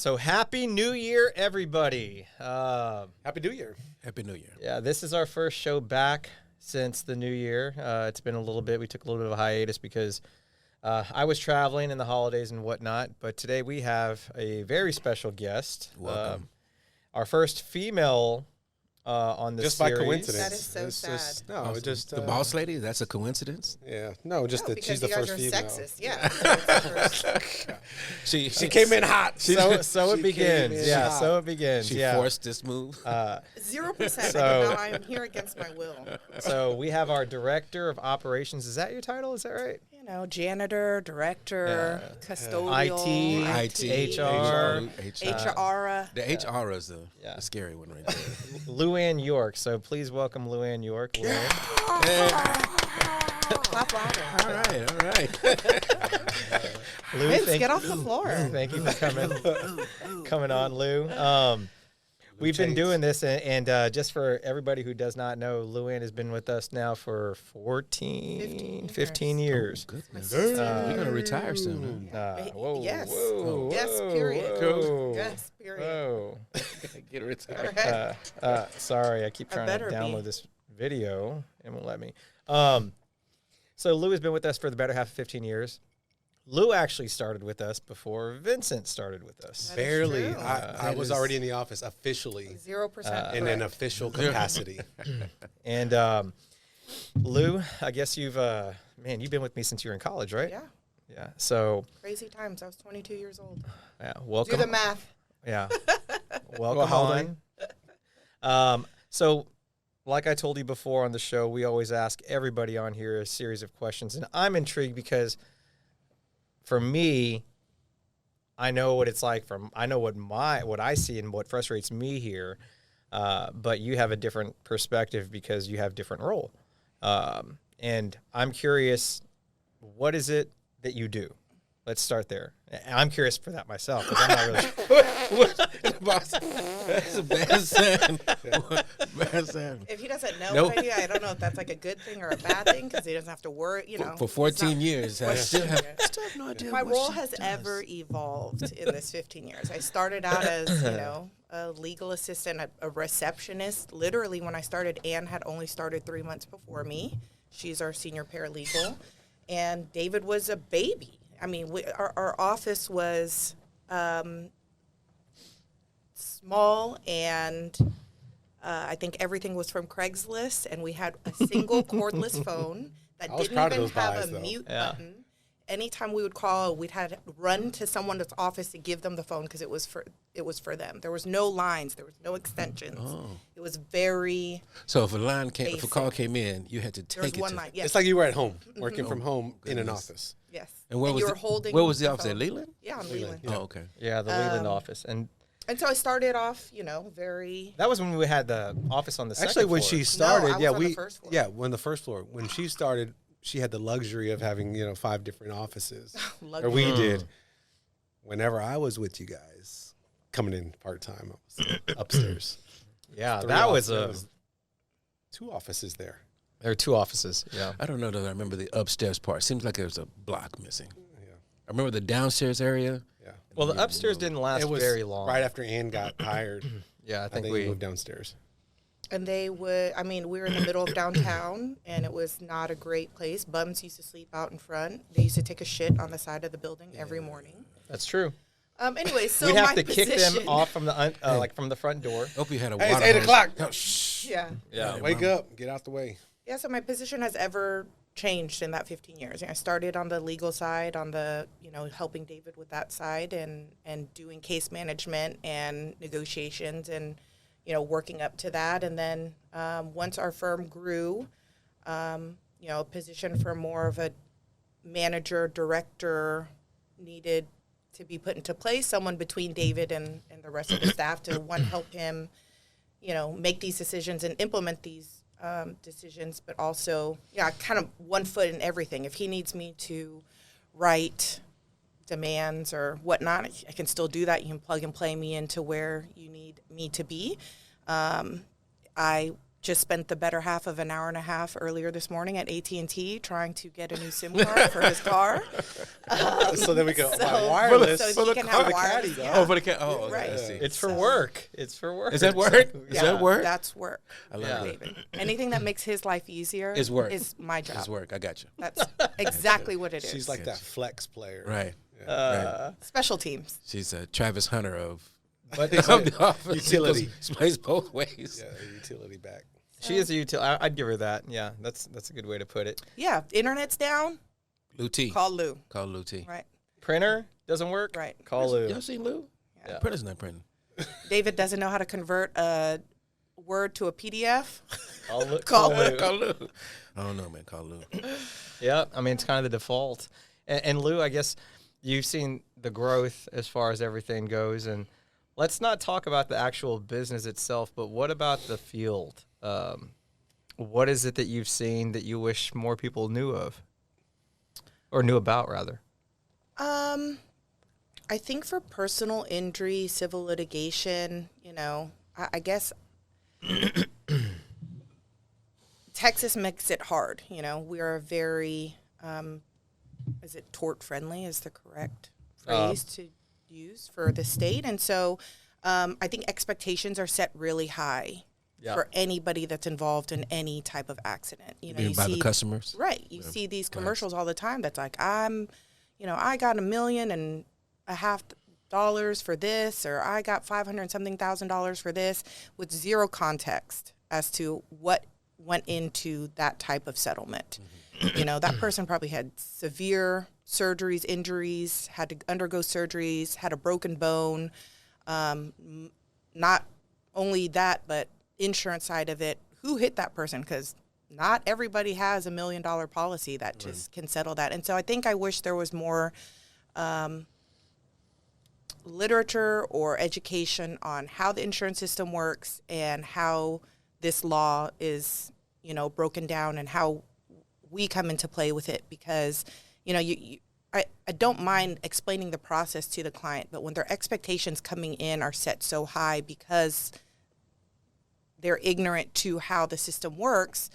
So happy New Year, everybody. Happy New Year. Happy New Year. Yeah, this is our first show back since the new year. It's been a little bit. We took a little bit of a hiatus because I was traveling in the holidays and whatnot. But today we have a very special guest. Welcome. Our first female on the Just series. by coincidence. That is so It's sad. Just, no, it just The boss lady, that's a coincidence? Yeah, no, just No, that she's the because first you guys female. are sexist. Yeah. She came in hot. So it She begins. came in Yeah, hot. so it begins. She yeah. forced this move? 0%. So- Now I am here against my will. So we have our director of operations. Is that your title? Is that right? You know, janitor, director, custodial, IT, HR. HR. The HR is the scary one right there. Luan York. So please welcome Luan York. Luan. Clap louder. All right. Lou, Vince, get off the floor. Thank you for coming on, Lou. We've been doing this, and just for everybody who does not know, Luan has been with us now for 15 years. Oh, goodness. You're going to retire soon. Whoa, Yes. whoa, Yes, whoa, period. whoa, Yes, period. whoa. Get retired. Right. Sorry, I keep trying to better download be. this video. It won't let me. So Lou has been with us for the better half of 15 years. Lou actually started with us before Vincent started with us. That is Barely. true. I was already in the office officially 0%. in an correct. official capacity. And Lou, I guess you've been with me since you were in college, right? Yeah. Yeah. So Crazy times. I was 22 years old. yeah, welcome. Do the math. Yeah. Welcome how old on. So like I told you before on the show, we always ask everybody on here a series of questions, and I'm intrigued because for me, I know what it's like. I know what I see and what frustrates me here, but you have a different perspective because you have different role. And I'm curious, what is it that you do? Let's start there. I'm curious for that myself because I'm not really. That's a bad sign. Bad sign. If he doesn't know Nope. what I do, I don't know if that's like a good thing or a bad thing because he doesn't have to worry, you know. For it's 14 not- years, I still have no idea My what role she has does. ever evolved in this 15 years. I started out as, a legal assistant, a receptionist. Literally, when I started, Anne had only started 3 months before me. She's our senior paralegal. And David was a baby. I mean, our office was small, and I think everything was from Craigslist, and we had a single cordless phone that I was didn't proud of even those have buys, a though. mute Yeah. button. Anytime we would call, we'd had run to someone's office to give them the phone because it was for them. There was no lines, there was no extensions. It was very So if if a call Basic. came in, you had to there was take it one to. line. Yes, It's like you were at home, working from home in an goodness. office. yes. And where was you were the, holding where was the the office at phone. Leland? Yeah, on Leland. Oh, okay. Yeah, the Leland office, and And so I started off, very. that was when we had the office on the second Actually, when floor. she started, I was on the first floor. when the first floor. When she started, she had the luxury of having 5 different offices, or Luxury. we did. Whenever I was with you guys, coming in part time, I was upstairs. Yeah, 3 that was there 2 offices there. there were 2 offices. Yeah. I don't know that I remember the upstairs part. Seems like there was a block missing. Yeah. I remember the downstairs area. Yeah. Well, the upstairs didn't last It was very long. right after Ann got hired. Yeah, I I think think we we moved downstairs. And we were in the middle of downtown, and it was not a great place. Bums used to sleep out in front. They used to take a shit on the side of the building every morning. That's true. Anyway, so We have my to kick position, them off from the from the front door. Hope you had a Hey, water it's 8 hose. o'clock. Oh, shh. Yeah. Yeah. Wake up, get out the way. Yeah, so my position has ever changed in that 15 years. I started on the legal side, on the, helping David with that side and doing case management and negotiations and, working up to that. And then once our firm grew, a position for more of a manager, director needed to be put into place, someone between David and the rest of the staff to, one, help him, make these decisions and implement these decisions, but also, kind of one foot in everything. If he needs me to write demands or whatnot, I can still do that. You can plug and play me into where you need me to be. I just spent the better half of an hour and a half earlier this morning at AT&T trying to get a new SIM card for his car. So then we go so- buy wireless so he can have the wireless, caddy, yeah. though. Oh, for the cat. Oh, okay, Right. I see. It's for work. It's for work. Is that work? Is Yeah, that work? That's work. I love Yeah. it. David. Anything that makes his life easier Is work. is my job. It's work. I got you. That's exactly what it is. She's like that flex player. Right. Uh, Special teams. She's a Travis Hunter of but Utility. She plays both ways. Yeah, utility back. she is a utility. I'd give her that. Yeah, that's a good way to put it. Yeah, internet's down, Lou T. call Lou. Call Lou T. Right, Printer doesn't work. right. Call Lou. Y'all seen Lou? Yeah. Printer's not printing. David doesn't know how to convert a Word to a PDF. Call Lou. Call Lou. Call Lou. I don't know, man. Call Lou. Yeah, I mean it's kind of the default. And Lou, I guess you've seen the growth as far as everything goes. And let's not talk about the actual business itself, but what about the field? What is it that you've seen that you wish more people knew of, or knew about rather? I think for personal injury, civil litigation, I guess Texas makes it hard. We are very, is it tort friendly is the correct phrase to use for the state. And so I think expectations are set really high for anybody that's involved in any type of accident. You By the see, customers? right. You see these commercials all the time that's like, I got $1.5 million for this, or I got $500 and something thousand for this, with zero context as to what went into that type of settlement. That person probably had severe surgeries, injuries, had to undergo surgeries, had a broken bone. Not only that, but insurance side of it, who hit that person? Because not everybody has $1 million policy that just can settle that. And so I think I wish there was more literature or education on how the insurance system works and how this law is, broken down and how we come into play with it. Because, I don't mind explaining the process to the client, but when their expectations coming in are set so high because they're ignorant to how the system works,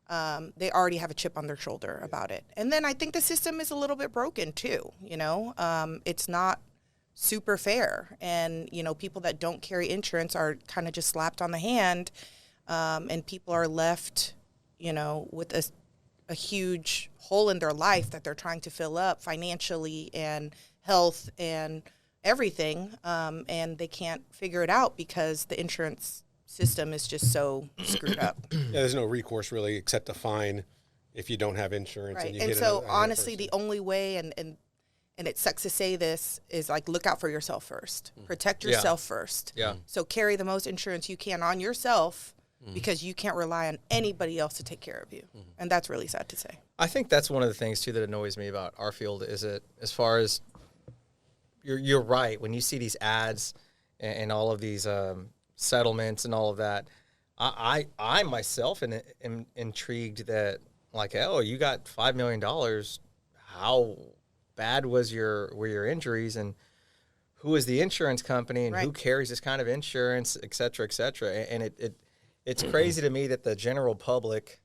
they already have a chip on their shoulder about it. And then I think the system is a little bit broken too, it's not super fair. And, people that don't carry insurance are kind of just slapped on the hand, and people are left, with a huge hole in their life that they're trying to fill up financially and health and everything, and they can't figure it out because the insurance system is just so screwed up. Yeah, there's no recourse really except a fine if you don't have insurance. Right. And you And hit so another honestly, person. the only way, and it sucks to say this, is like look out for yourself first. Protect yourself first. Yeah. So carry the most insurance you can on yourself because you can't rely on anybody else to take care of you. And that's really sad to say. I think that's one of the things too that annoys me about our field is it as far as you're right when you see these ads and all of these settlements and all of that. I myself am intrigued that like, oh, you got $5 million. How bad were your injuries, and who is the insurance company, and who carries this kind of insurance, et cetera, et cetera. And it's crazy to me that the general public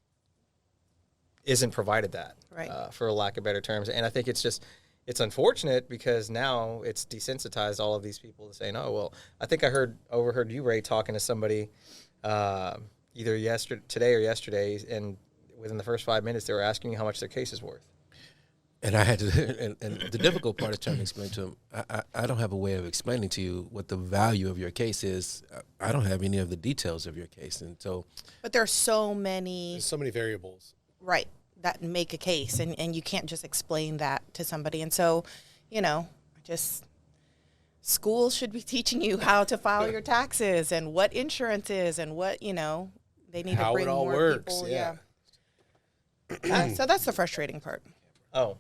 isn't provided that, for lack of better terms. And I think it's unfortunate because now it's desensitized all of these people to saying, oh, well, I think I overheard you, Ray, talking to somebody either today or yesterday, and within the first 5 minutes, they were asking you how much their case is worth. And I had to, and the difficult part is trying to explain to them, I don't have a way of explaining to you what the value of your case is. I don't have any of the details of your case. And so. But there are so many. There's so many variables. Right. That make a case. And you can't just explain that to somebody. And so, schools should be teaching you how to file your taxes and what insurance is and what, they need How to bring it all more works, people. yeah. So that's the frustrating part. Oh,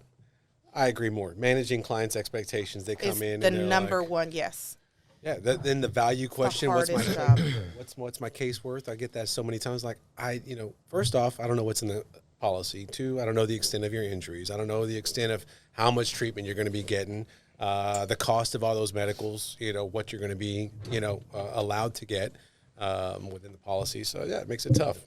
I agree more. Managing clients' expectations, they come Is in the and they're number like, one, yes. Yeah, then the value question, what's my hardest job. what's my case worth? I get that so many times. Like first off, I don't know what's in the policy. Two, I don't know the extent of your injuries. I don't know the extent of how much treatment you're going to be getting, the cost of all those medicals, what you're going to be, allowed to get within the policy. So yeah, it makes it tough.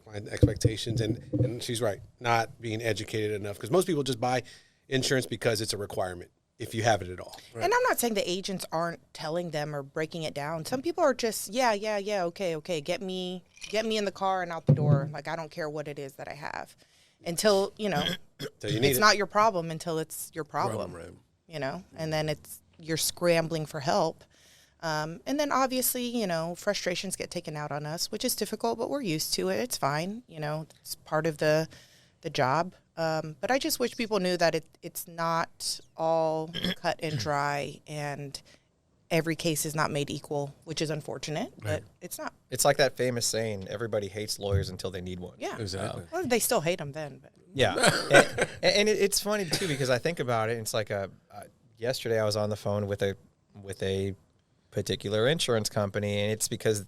client expectations, and she's right, not being educated enough, because most people just buy insurance because it's a requirement if you have it at all. And I'm not saying the agents aren't telling them or breaking it down. Some people are just, yeah, okay, get me in the car and out the door. Like, I don't care what it is that I have. Until, it's not your problem until it's your problem, right. And then you're scrambling for help. And then obviously, frustrations get taken out on us, which is difficult, but we're used to it. It's fine. It's part of the job. But I just wish people knew that it's not all cut and dry, and every case is not made equal, which is unfortunate, but it's not. It's like that famous saying, everybody hates lawyers until they need one. Yeah. Exactly. Well, they still hate them then. But. Yeah. and it's funny, too, because I think about it. And it's like yesterday I was on the phone with a particular insurance company, and it's because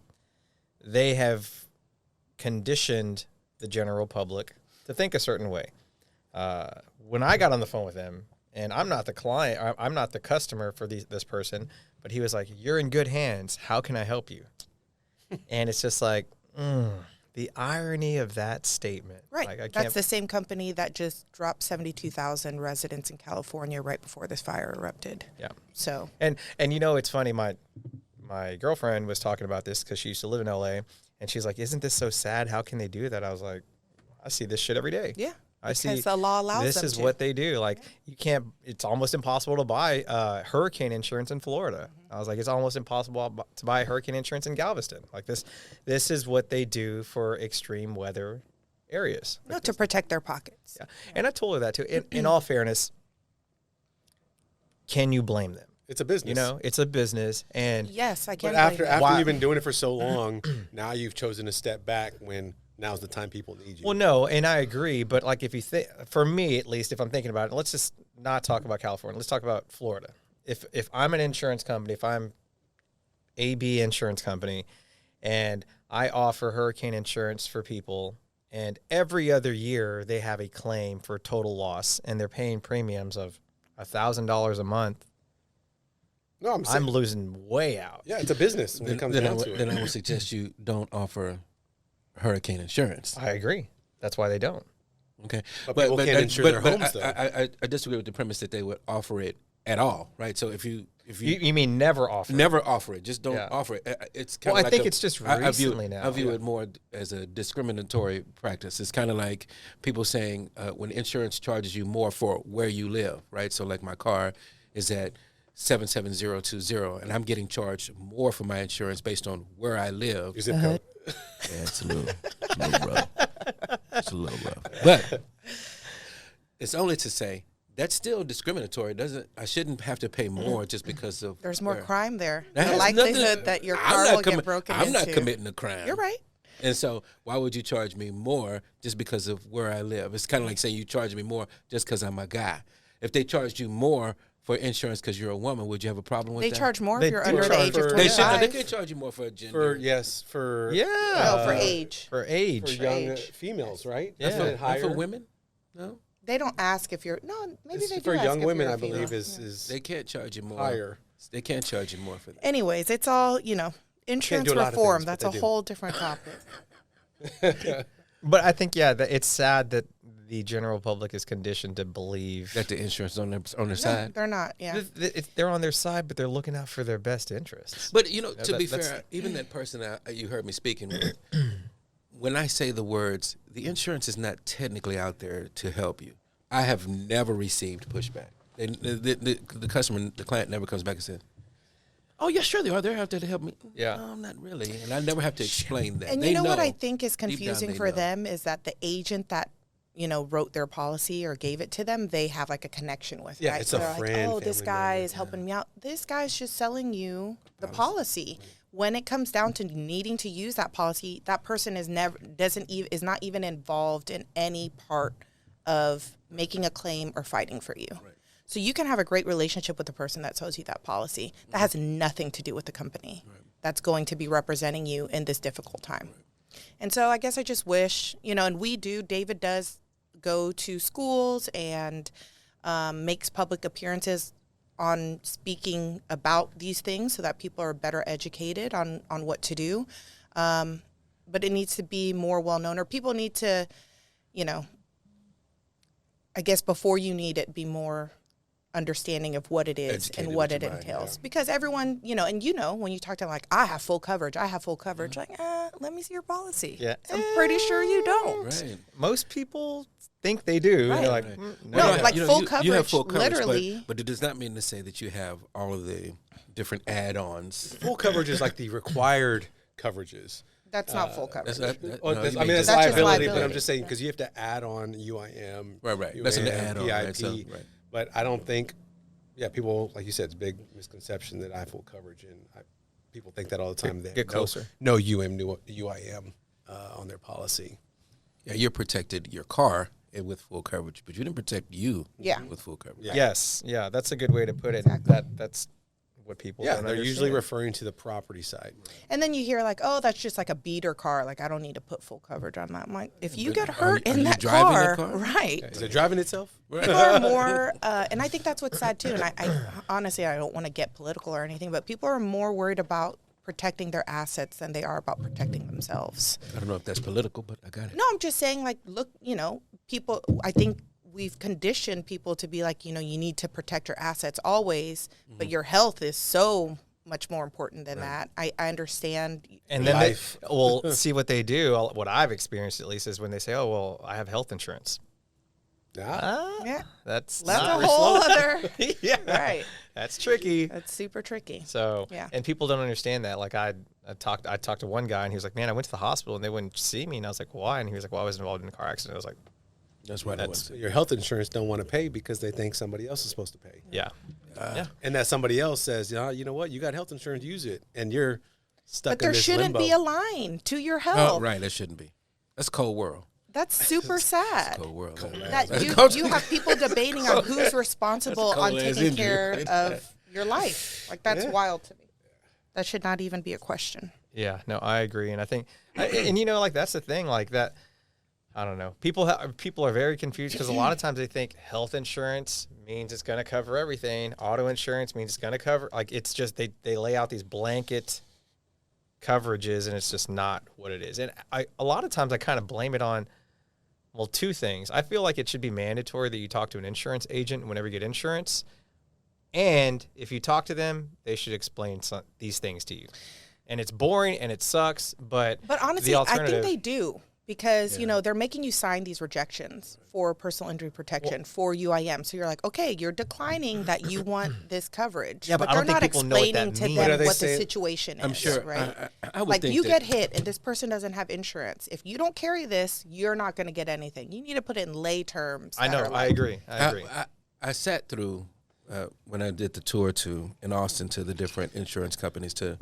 they have conditioned the general public to think a certain way. When I got on the phone with them, and I'm not the client, I'm not the customer for this person, but he was like, "You're in good hands. How can I help you?" And it's just like, the irony of that statement. Right. Like, That's the same company that just dropped 72,000 residents in California right before this fire erupted. Yeah. So. And it's funny. My girlfriend was talking about this because she used to live in LA, and she's like, "Isn't this so sad? How can they do that?" I was like, "I see this shit every day." Yeah. I see. Because the law allows this them is to. what they do. Like, you can't. It's almost impossible to buy hurricane insurance in Florida. I was like, it's almost impossible to buy hurricane insurance in Galveston. Like this is what they do for extreme weather areas. Like to protect their pockets. Yeah. And I told her that too. In all fairness, can you blame them? It's a business. It's a business, and yes, I can. But after Why- you've been doing it for so long, now you've chosen to step back when now's the time people need you. Well, no, and I agree, but like if you think, for me at least, if I'm thinking about it, let's just not talk about California. Let's talk about Florida. If I'm an insurance company, if I'm AB Insurance Company, and I offer hurricane insurance for people, and every other year they have a claim for total loss, and they're paying premiums of $1,000 a month, No, I'm losing way out. Yeah, it's a business when it comes down to it. Then I would suggest you don't offer hurricane insurance. I agree. That's why they don't. Okay, But people can't insure their homes, though. I disagree with the premise that they would offer it at all, right? So if you You mean never offer? never offer it, just don't Yeah. offer it. It's kind Well, of I think it's just recently now. I view it more as a discriminatory practice. It's kind of like people saying when insurance charges you more for where you live, right? So like my car is at 77020, and I'm getting charged more for my insurance based on where I live. Your zip code. Yeah, it's a little rough. It's a little rough. But it's only to say that's still discriminatory. I shouldn't have to pay more just because of There's more where. crime there. That The has likelihood nothing- that your I'm car not will get broken I'm into. not committing a crime. You're right. And so why would you charge me more just because of where I live? It's kind of like saying you charge me more just because I'm a guy. If they charged you more for insurance because you're a woman, would you have a problem with They that? charge more They if you're do under the charge age of for- 25. They can charge you more for a gender. For Yeah. No, for age. For age. for young age. females, right? Yeah. Isn't it Not higher? for women? No, They don't ask if you're. No, maybe they do. For ask young if women, you're a I believe female. is they can't charge you more. higher. They can't charge you more for that. Anyways, it's all insurance do a lot of reform. things, but That's they a do. whole different topic. But I think, that it's sad that the general public is conditioned to believe That the insurance on their No, side. they're not. Yeah. they're on their side, but they're looking out for their best interests. But to be that's- fair, even that person you heard me speaking with, when I say the words, the insurance is not technically out there to help you. I have never received pushback. The customer, the client, never comes back and says, "Oh, yeah, sure they are. They're out there to help me." Yeah. No, not really, and I never have to explain that. And They you know what know. I think is Deep down, confusing they for know. them is that the agent that wrote their policy or gave it to them, they have like a connection with. Yeah, right? it's So a they're friend, like, oh, this family guy member, is helping me out. This guy's just selling you the policy. When it comes down to needing to use that policy, that person is not even involved in any part of making a claim or fighting for you. Right. So you can have a great relationship with the person that sells you that policy. That has nothing to do with the company that's going to be representing you in this difficult time. And so I guess I just wish, and David does go to schools and makes public appearances on speaking about these things so that people are better educated on what to do. but it needs to be more well known, or people need to, I guess before you need it, be more understanding of what it is Educated and what with it your mind, entails. yeah. Because everyone, and when you talk to them like, I have full coverage, like, let me see your policy. Yeah. I'm pretty sure you don't. Right. Most people think they do. Right. They're like, Right. no, No, you don't." like full you have coverage, full coverage, literally. but it does not mean to say that you have all of the different add-ons. Full coverage is like the required coverages. That's not full coverage. That's you mean that's just- That's just liability, but liability. I'm just saying because you have to add on UIM. Right. That's an UAM, add-on, right? PIP. So, right. But I don't think, people, like you said, it's a big misconception that I have full coverage. And people think that all the time. They Get closer. No UIM on their policy. Yeah, you're protected your car with full coverage, but you didn't protect you Yeah. with full coverage. Yeah. Yes. Yeah. That's a good way to put it. Exactly. That's what people Yeah, don't they're usually understand. referring to the property side. And then you hear like, oh, that's just like a beater car. Like, I don't need to put full coverage on that. I'm like, if you get are hurt you in that driving car, the car? right. Is it driving itself? People are more, and I think that's what's sad too. And I honestly, I don't want to get political or anything, but people are more worried about protecting their assets than they are about protecting themselves. I don't know if that's political, but I got it. No, I'm just saying, like, look, people, I think we've conditioned people to be like, you need to protect your assets always, but your health is so much more important than that. I understand. And then Life. we'll see what they do. What I've experienced at least is when they say, "Oh, well, I have health insurance." Yeah. That's That's not a whole other, yeah, right. That's tricky. That's super tricky. So, Yeah. and people don't understand that. Like I talked to one guy and he was like, "Man, I went to the hospital and they wouldn't see me." And I was like, "Why?" And he was like, "Well, I was involved in a car accident." I was like, That's right. That's- Your health insurance don't want to pay because they think somebody else is supposed to pay. "Yeah, yeah." And that somebody else says, you know what, you got health insurance, use it. And you're stuck But in there this shouldn't limbo. be a line to your Oh, health. right. That shouldn't be. That's cold world. That's super sad. Cold world. That That's you have people debating on who's responsible on cold-ass taking injury. care of your life. Like, that's Yeah. wild to me. That should not even be a question. Yeah, no, I agree, and I think, and like that's the thing, like that. I don't know. People are very confused because a lot of times they think health insurance means it's going to cover everything. Auto insurance means it's going to cover. Like it's just they lay out these blanket coverages, and it's just not what it is. And a lot of times I kind of blame it on, well, two things. I feel like it should be mandatory that you talk to an insurance agent whenever you get insurance, and if you talk to them, they should explain these things to you. And it's boring and it sucks, but honestly, the I alternative, think they do because, they're making you sign these rejections for personal injury protection, for UIM. So you're like, okay, you're declining that you want this coverage. Yeah, but I they're don't think not people know what that explaining to means. But them are they what the saying- situation is, I'm sure. right? I would Like, think you that, get hit and this person doesn't have insurance. If you don't carry this, you're not going to get anything. You need to put it in lay terms. I that know, are I like- agree. I sat through when I did the tour in Austin to the different insurance companies to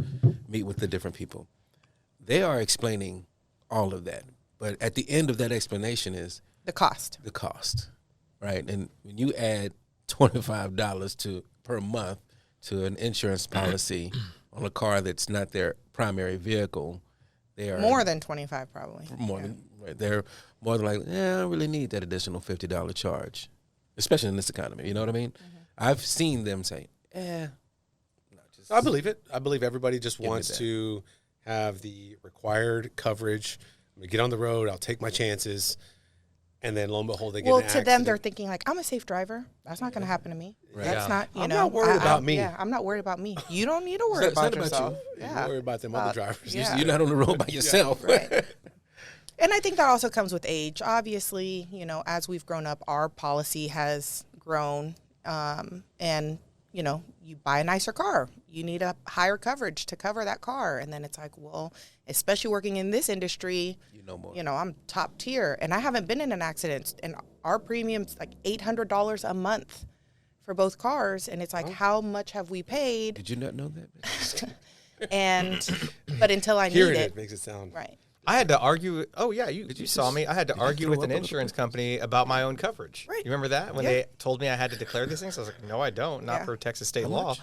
meet with the different people. They are explaining all of that, but at the end of that explanation is The cost. the cost, right? And when you add $25 per month to an insurance policy on a car that's not their primary vehicle, they are More than 25 probably. more than right. They're more than like, I don't really need that additional $50 charge, especially in this economy. You know what I mean? I've seen them say, I believe it. I believe everybody just me wants that. to have the required coverage. I'm gonna get on the road. I'll take my chances, and then lo and behold, they get Well, in an to them, accident. they're thinking like, I'm a safe driver. That's not going to happen to me. That's Yeah. not, I'm not worried about me. Yeah, I'm not worried about me. You don't need to worry It's not about about yourself. you. Yeah. You worry about them other drivers. yeah. you're not on the road by yourself. Right. And I think that also comes with age. Obviously, as we've grown up, our policy has grown. And, you buy a nicer car. You need a higher coverage to cover that car. And then it's like, well, especially working in this industry, You know more. I'm top tier. And I haven't been in an accident. And our premium's like $800 a month for both cars. And it's like, how much have we paid? Did you not know that? But until I need Hearing it. it makes it sound Right. I had to argue. Oh yeah, you saw me. I had to argue throw with up an on the insurance company about my own coverage. Right. You remember that when Yeah. they told me I had to declare these things? I was like, no, I don't. Not Yeah. per Texas state law.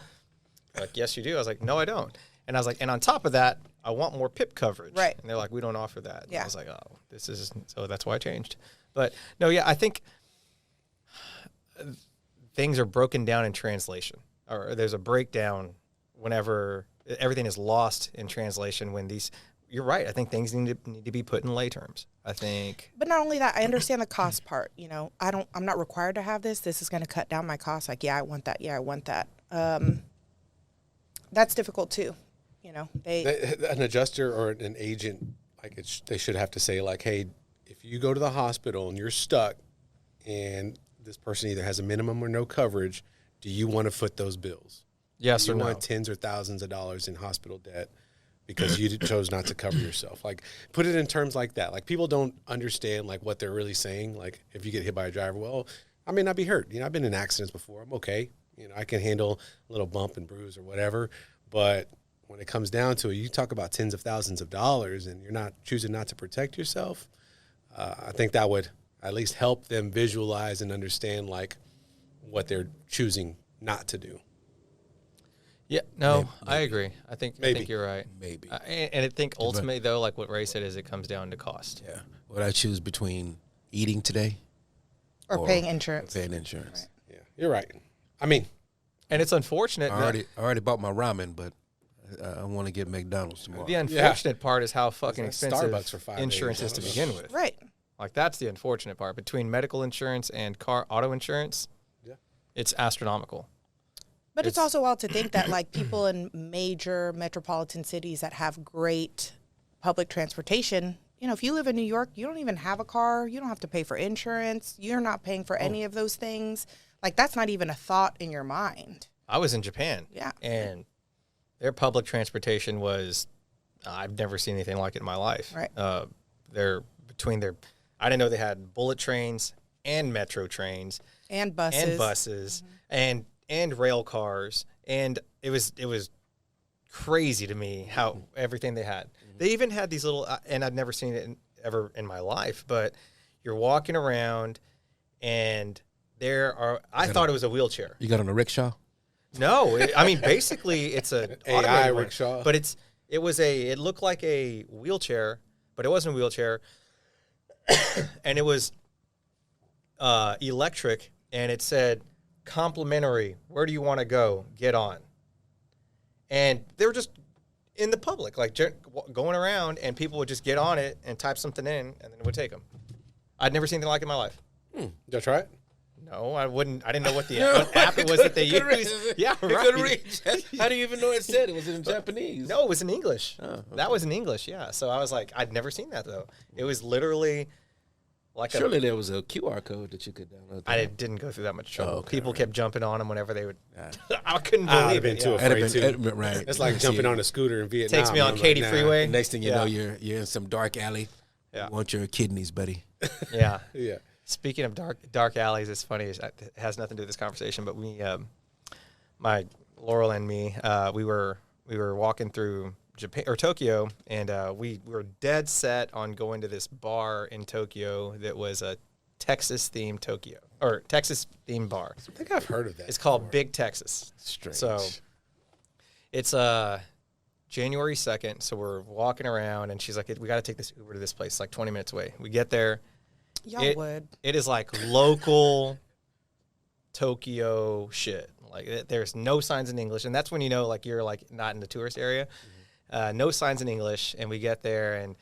Like, yes, you do. I was like, no, I don't. And I was like, and on top of that, I want more PIP coverage. Right. And they're like, we don't offer that. And Yeah. I was like, oh, this is so. That's why I changed. But no, yeah, I think things are broken down in translation, or there's a breakdown whenever everything is lost in translation when these you're right. I think things need to be put in lay terms. I think. But not only that, I understand the cost part. You know, I'm not required to have this. This is going to cut down my costs. Like, yeah, I want that. Yeah, I want that. That's difficult too. You know, an adjuster or an agent, like they should have to say like, hey, if you go to the hospital and you're stuck and this person either has a minimum or no coverage, do you want to foot those bills? Yes do or you no? want tens or thousands of dollars in hospital debt because you chose not to cover yourself? Like, put it in terms like that. Like, people don't understand like what they're really saying. Like, if you get hit by a driver, well, I may not be hurt. You know, I've been in accidents before. I'm okay. You know, I can handle a little bump and bruise or whatever. But when it comes down to it, you talk about tens of thousands of dollars and you're not choosing not to protect yourself. I think that would at least help them visualize and understand like what they're choosing not to do. Yeah, no, Maybe. I agree. I think you're right. Maybe. And I think ultimately though, like what Ray said, is it comes down to cost. Yeah. Would I choose between eating today or paying insurance. Paying insurance. Yeah, you're right. I mean, And it's unfortunate. I already bought my ramen, but I want to get McDonald's tomorrow. The unfortunate part is how fucking It's like expensive Starbucks for 5 insurance days. is to begin with. Right. Like that's the unfortunate part. Between medical insurance and auto insurance, Yeah. it's astronomical. But it's It's- also wild to think that like people in major metropolitan cities that have great public transportation, you know, if you live in New York, you don't even have a car, you don't have to pay for insurance, you're not paying for any of those things. Like that's not even a thought in your mind. I was in Japan. Yeah. And their public transportation was, I've never seen anything like it in my life. Right. I didn't know they had bullet trains and metro trains And buses. and rail cars. And it was crazy to me how everything they had. They even had these little, and I've never seen it ever in my life, but you're walking around and I thought it was a wheelchair. You got on a rickshaw? No, basically it's an AI automated one, rickshaw. but it looked like a wheelchair, but it wasn't a wheelchair, and it was electric, and it said complimentary. Where do you want to go? Get on. And they were just in the public, like going around, and people would just get on it and type something in, and then it would take them. I'd never seen anything like it in my life. Did you try it? No, I wouldn't. I didn't know what what app it was that they used. Yeah, You right. couldn't read. How do you even know it said? It was in Japanese. No, it was in English. Oh, okay. That was in English, yeah. So I was like, I'd never seen that, though. It was literally like Surely there was a QR code that you could download. I didn't go through that much trouble. okay, People right. kept jumping on them whenever they would. I couldn't believe I'd have been it. too yeah. afraid. right. It's like You jumping see it. on a scooter in Vietnam. Takes me on I'm Katy like, nah. Freeway. Next thing you Yeah. know, you're in some dark alley. Yeah. You want your kidneys, buddy. Yeah. Yeah. Speaking of dark alleys, it's funny. It has nothing to do with this conversation, but my Laurel and me, we were walking through Japan or Tokyo, and we were dead set on going to this bar in Tokyo that was a Texas themed bar. I think I've heard of that. It's called Big Texas. Strange. So it's January 2nd. So we're walking around, and she's like, "We got to take this Uber to this place. It's like 20 minutes away." We get there. Y'all would. It is like local Tokyo shit. Like there's no signs in English, and that's when you know like you're like not in the tourist area. No signs in English, and we get there, and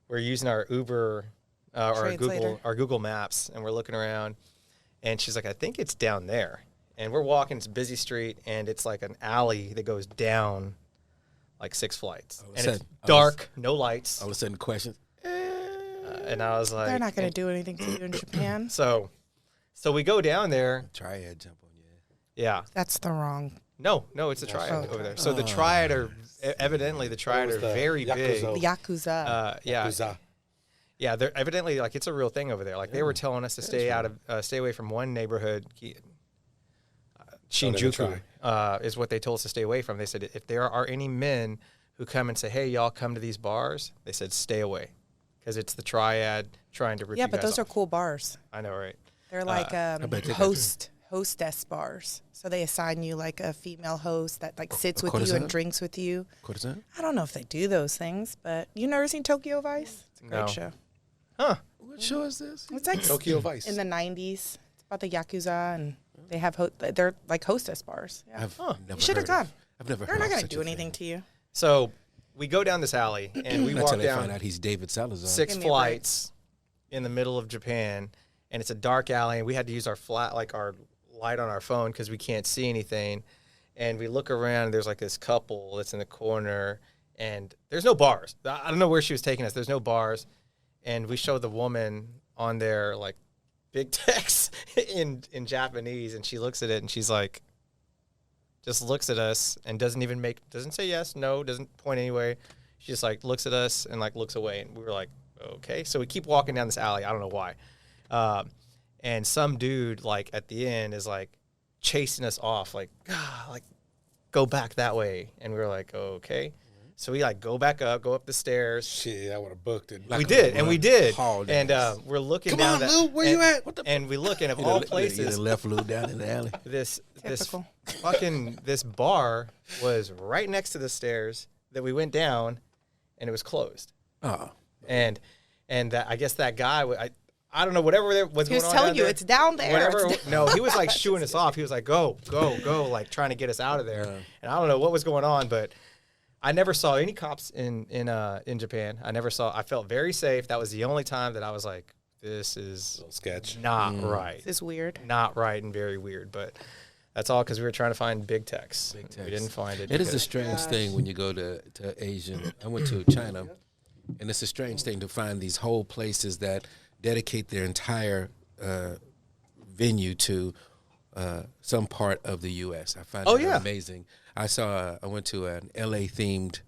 we're using our Uber or Translator. our Google Maps, and we're looking around, and she's like, "I think it's down there." And we're walking. It's a busy street, and it's like an alley that goes down like 6 flights, All of a and it's sudden- dark, no lights. All of a sudden, questions. And I was like, They're not going to do anything to you in Japan. So we go down there. Triad jump on you. Yeah. That's the wrong. No, it's a triad Oh, over there. So the triad are evidently What are was the very big. Yakuza? The Yakuza. Yeah, Yakuza. yeah. They're evidently like it's a real thing over there. Like they were telling us to stay away from one neighborhood. Shinjuku is what they told us to stay away from. They said if there are any men who come and say, "Hey, y'all come to these bars," they said stay away because it's the triad trying to rip Yeah, you but guys those are off. cool bars. I know, right? They're like bet they got hostess bars. So they assign you like a female host that like sits a with you courtesan? and drinks with you. Courtesan? I don't know if they do those things, but you never seen Tokyo Vice? It's a great No. show. Huh? What show is this? It's like Tokyo Vice. in the 90s. It's about the Yakuza, and they have they're like hostess bars. Yeah. I've never You should have heard gone. of- I've never They're heard not of going to such do a anything thing. to you. So we go down this alley and we That's walk how they down find out he's David Salazar. 6 Give me a break. flights in the middle of Japan, and it's a dark alley, and we had to use our light on our phone because we can't see anything. And we look around, and there's like this couple that's in the corner, and there's no bars. I don't know where she was taking us. There's no bars, and we show the woman on there like big text in Japanese, and she looks at it, and she's like, just looks at us and doesn't say yes, no, doesn't point anywhere. She just like looks at us and like looks away, and we were like, okay. So we keep walking down this alley. I don't know why. And some dude like at the end is like chasing us off, like go back that way. And we were like, okay. So we like go up the stairs. Shit, I would have booked it. We did. Hauled And ass. we're looking Come down on, Lou, where you at? And we look, and of all You places, done left Lou down in the alley. this Typical. fucking this bar was right next to the stairs that we went down, and it was closed. Oh, Mm-hmm. And that, I guess that guy, I don't know, whatever was He going was on telling down you there, it's down there. whatever. It's No, he was like shooing us off. He was like, go, like trying to get us out of there. And I don't know what was going on, but I never saw any cops in Japan. I felt very safe. That was the only time that I was like, this is Little sketch. not right. This is weird. Not right and very weird, but that's all because we were trying to find big techs. Big techs. We didn't find it. it is a because- strange thing when you go to Asia. I went to China, and it's a strange thing to find these whole places that dedicate their entire venue to some part of the U.S. I find Oh, that yeah. amazing. I went to an L.A. themed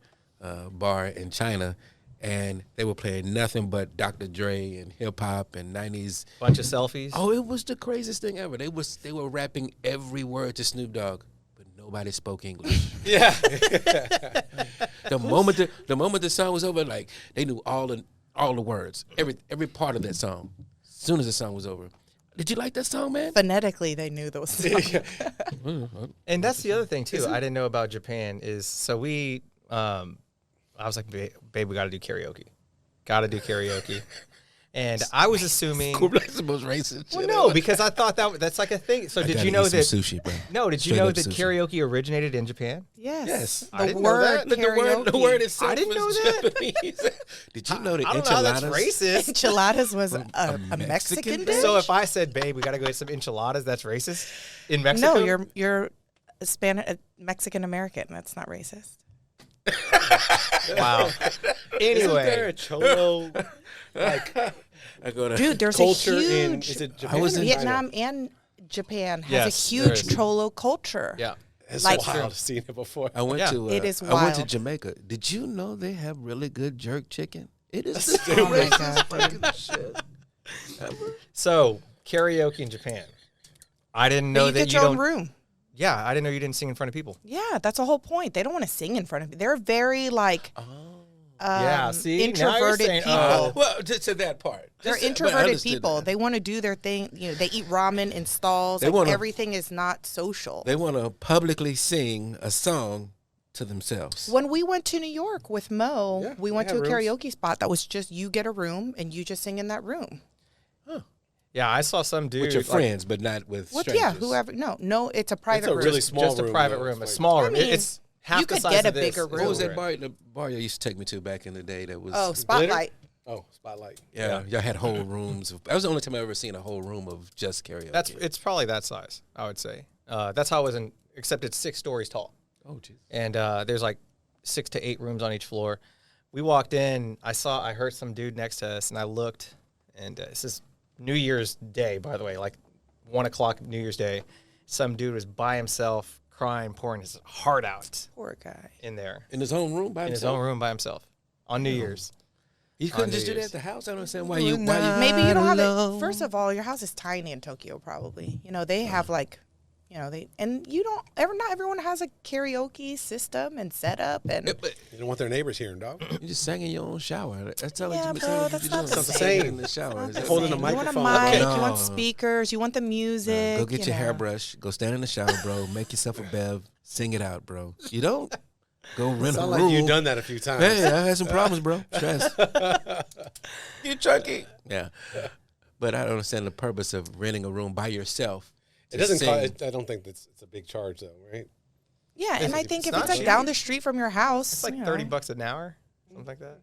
bar in China, and they were playing nothing but Dr. Dre and hip hop and 90s. bunch of selfies. Oh, it was the craziest thing ever. They were rapping every word to Snoop Dogg, but nobody spoke English. Yeah. The moment the song was over, like they knew all the words, every part of that song. As soon as the song was over, did you like that song, man? Phonetically, they knew those songs. And that's the other thing too. I didn't know about Japan is so we. I was like, babe, we got to do karaoke. And I was assuming. That's the most racist. Well, shit no, ever. because I thought that's like a thing. So I did gotta you know eat that? some sushi, bro? No, did you Straight know up that sushi. karaoke originated in Japan? Yes. The I didn't know word that. karaoke. The word itself I didn't know was that. Japanese. Did you know that I don't know how that's enchiladas? racist. Enchiladas was a Mexican Mexican dish? dish? So if I said, babe, we got to go get some enchiladas, that's racist in Mexico? No, you're Mexican American. That's not racist. Wow. Isn't there Anyway, a cholo like I go to Dude, there's culture a in? huge Is it Japan? was or in China? Vietnam and Japan has Yes, a there huge is. cholo culture. yeah. It's like- wild. I've seen it before. I went Yeah. to It is I went to wild. Jamaica. Did you know they have really good jerk chicken? It is That's the Oh my racist God, fucking shit. So karaoke in Japan. I didn't But know you that get you your own don't. room. Yeah, I didn't know you didn't sing in front of people. Yeah, that's the whole point. They don't want to sing in front of you. They're very like Yeah, see, now you're introverted saying, people. oh. Well, to that part. They're Just- but I introverted understood people. that. They want to do their thing. You know, they eat ramen in stalls. They Like, wanna- everything is not social. They want to publicly sing a song to themselves. When we went to New York with Mo, Yeah, we they went to a have rooms. karaoke spot that was just you get a room and you just sing in that room. Yeah, I saw some dude. With your like- friends, but not with What? strangers. Yeah, whoever. No, it's a private a room. really small just a room, private though. room, a It's like- small I room. mean, It's half you the could size get of a this. bigger It's room. What was over that it. bar? The bar you used to take me to back in the day that was. Oh, Spotlight. Oh, Spotlight. Yeah, y'all had whole rooms. That was the only time I ever seen a whole room of just karaoke. It's probably that size, I would say. That's how it was in, except it's 6 stories tall. oh, jeez. And there's like 6 to 8 rooms on each floor. We walked in, I heard some dude next to us, and I looked, and this is New Year's Day, by the way, like 1 o'clock New Year's Day. Some dude was by himself, crying, pouring his heart out Poor guy. in there, In his own room by in his himself. own room by himself on New Year's. You couldn't On just New do that Year's. at the house. I don't understand why you. Why you Maybe you don't have alone. it. First of all, your house is tiny in Tokyo, probably. You know, they have like, you know, not everyone has a karaoke system and setup and. But You don't want their neighbors hearing, dog. you just sang in your own shower. That's all Yeah, you bro, that's not the doing. same. In the shower. Not the Holding a same. You want a microphone. mic, No. you want speakers, you want the music. Go get you your know. hairbrush. Go stand in the shower, bro. Make yourself a bev. Sing it out, bro. You don't go rent a Sound room. like you've done that a few times. Hey, I had some problems, bro. Stress. You chunky. Yeah. But I don't understand the purpose of renting a room by yourself. It to doesn't sing. cost. I don't think it's a big charge though, right? Yeah, and I think if not it's like cheap. down the street from your house, It's like you know. $30 an hour, something like that.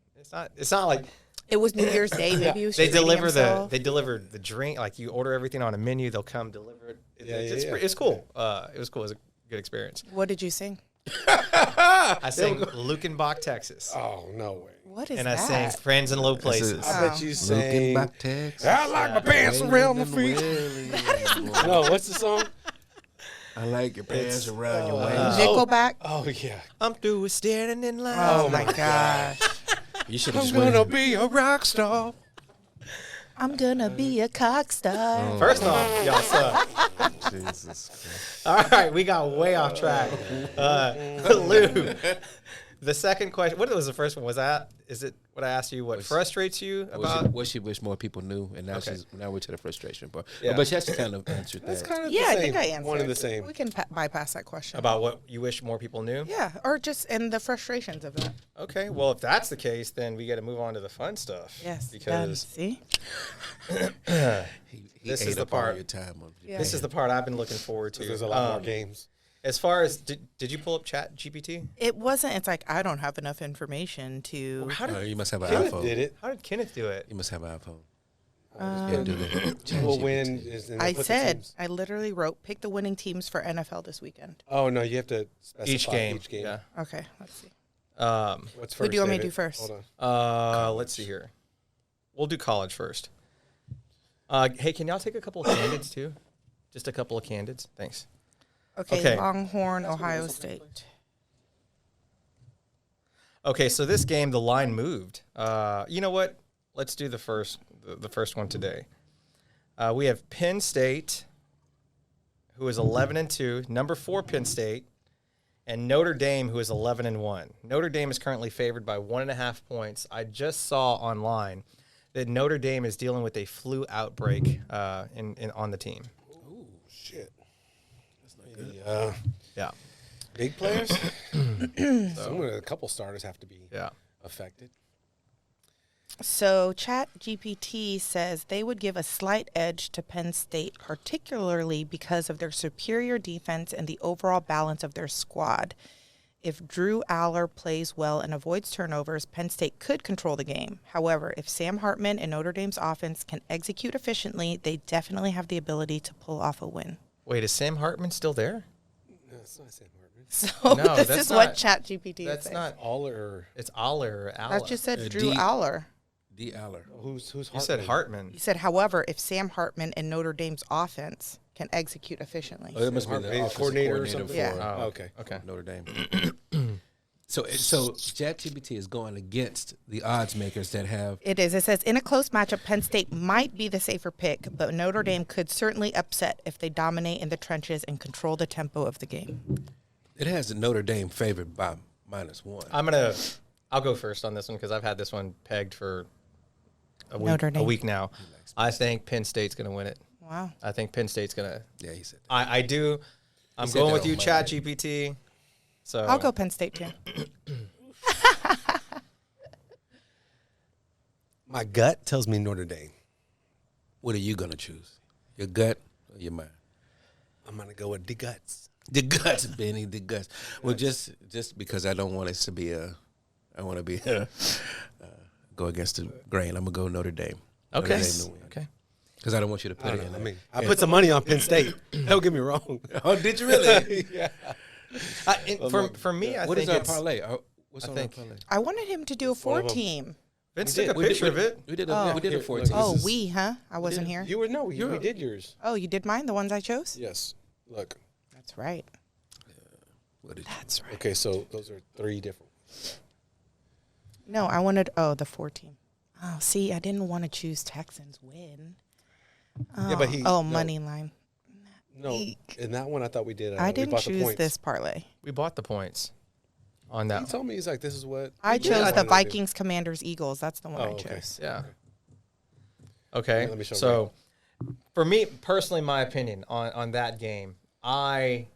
It's not like It was New Year's Day. Maybe he was they treating himself. deliver the drink. Like you order everything on a menu, they'll come deliver it. It's cool. It was cool. It was a good experience. What did you sing? I sang Lukenbach, Texas, Oh, no way. What is and that? I sang Friends in Low Places. I bet you Looking say, back text. I like my pants around my feet. No, what's the song? I like your pants around your waist. Nickelback. Oh, yeah. I'm through with standing in line. Oh my gosh. You should have I'm just went. gonna be a rock star. I'm gonna be a cock star. First off, y'all suck. Jesus Christ. All right, we got way off track. Lou, the second question. What was the first one? Is it what I asked you? What frustrates you about? What she wish more people knew, and now now we're to the frustration part. Yeah. But she has kind of answered That's that. kind of Yeah, the I same. think I answered. One and the same. We can bypass that question. About what you wish more people knew? Yeah, or just and the frustrations of that. Okay, well, if that's the case, then we got to move on to the fun stuff. Yes. Because see. He This ate is the up all part- your time on Yeah. this is the part I've been looking forward to. There's a lot more games. As far as, did you pull up Chat GPT? It wasn't. It's like I don't have enough information to. How did, You must have an Kenneth iPhone. did it. how did Kenneth do it? You must have an iPhone. Yeah, Yeah, do the Who will ChatGPT. win? Is, and they I put the said. teams. I literally wrote pick the winning teams for NFL this weekend. Oh, no, you have to specify Each game. Each game. Yeah. Okay, let's see. What's first? Who do you want me to David? do first? Hold on. Let's see here. We'll do college first. Hey, can y'all take a couple of candidates too? Just a couple of candidates. Thanks. Okay, Longhorn, Ohio State. Okay, so this game, the line moved. You know what? Let's do the first one today. We have Penn State, who is 11-2, number 4 Penn State, and Notre Dame, who is 11-1. Notre Dame is currently favored by 1.5 points. I just saw online that Notre Dame is dealing with a flu outbreak on the team. Ooh, shit. That's not good. Yeah, Big players? A couple starters have to be yeah. affected. So Chat GPT says they would give a slight edge to Penn State, particularly because of their superior defense and the overall balance of their squad. If Drew Aller plays well and avoids turnovers, Penn State could control the game. However, if Sam Hartman and Notre Dame's offense can execute efficiently, they definitely have the ability to pull off a win. Wait, is Sam Hartman still there? No, it's not Sam Hartman. So No, this that's is what not- Chat GPT is That's saying. not. Aller. It's Aller or Aller. I just said Drew D- Aller. D. Aller. Who's You Hartman? said Hartman. He said, however, if Sam Hartman and Notre Dame's offense can execute efficiently. Oh, it must be Hartman, the he's offensive coordinator or coordinator something? for Yeah. Oh, Okay. Okay. Notre Dame. So ChatGPT is going against the odds makers that have. It is. It says, in a close matchup, Penn State might be the safer pick, but Notre Dame could certainly upset if they dominate in the trenches and control the tempo of the game. It has Notre Dame favored by -1. I'll go first on this one because I've had this one pegged for Notre a Dame. week now. I think Penn State's going to win it. Wow. I think Penn State's going to. Yeah, he said that. I do. I'm said going that with on you, Monday. Chat GPT. So I'll go Penn State, too. My gut tells me Notre Dame. What are you going to choose? Your gut or your mind? I'm going to go with the guts. The guts, Benny, the guts. Well, just because I don't want it to be I want to be go against the grain. I'm gonna go Notre Dame. Okay. Okay. Because I don't want you to put it in. I mean, I put some money on Penn State. Don't get me wrong. Oh, did you really? Yeah. For me, I What think is our it's. parlay? What's I on think- our parlay? I wanted him to do a one of 4-team. Vince We took a did. picture of it. We did Oh. we did a Here, 14. look. Oh, This is- we, huh? I wasn't here. You were we did yours. Oh, you did mine, the ones I chose? Yes. Look. That's right. What did That's right. Okay, so those are 3 different. No, I wanted, the 4-team. Oh, see, I didn't want to choose Texans win. Oh, Yeah, but he- Oh, no. money line. No, in that one I thought we did. I we didn't bought the choose points. this parlay. We bought the points on He that. told me he's like, this is what I Yeah, chose I the wanted to do. Vikings, Commanders, Eagles. That's the one I Oh, okay. chose. Yeah. Okay. Let me show So, for me personally, my opinion on that game, I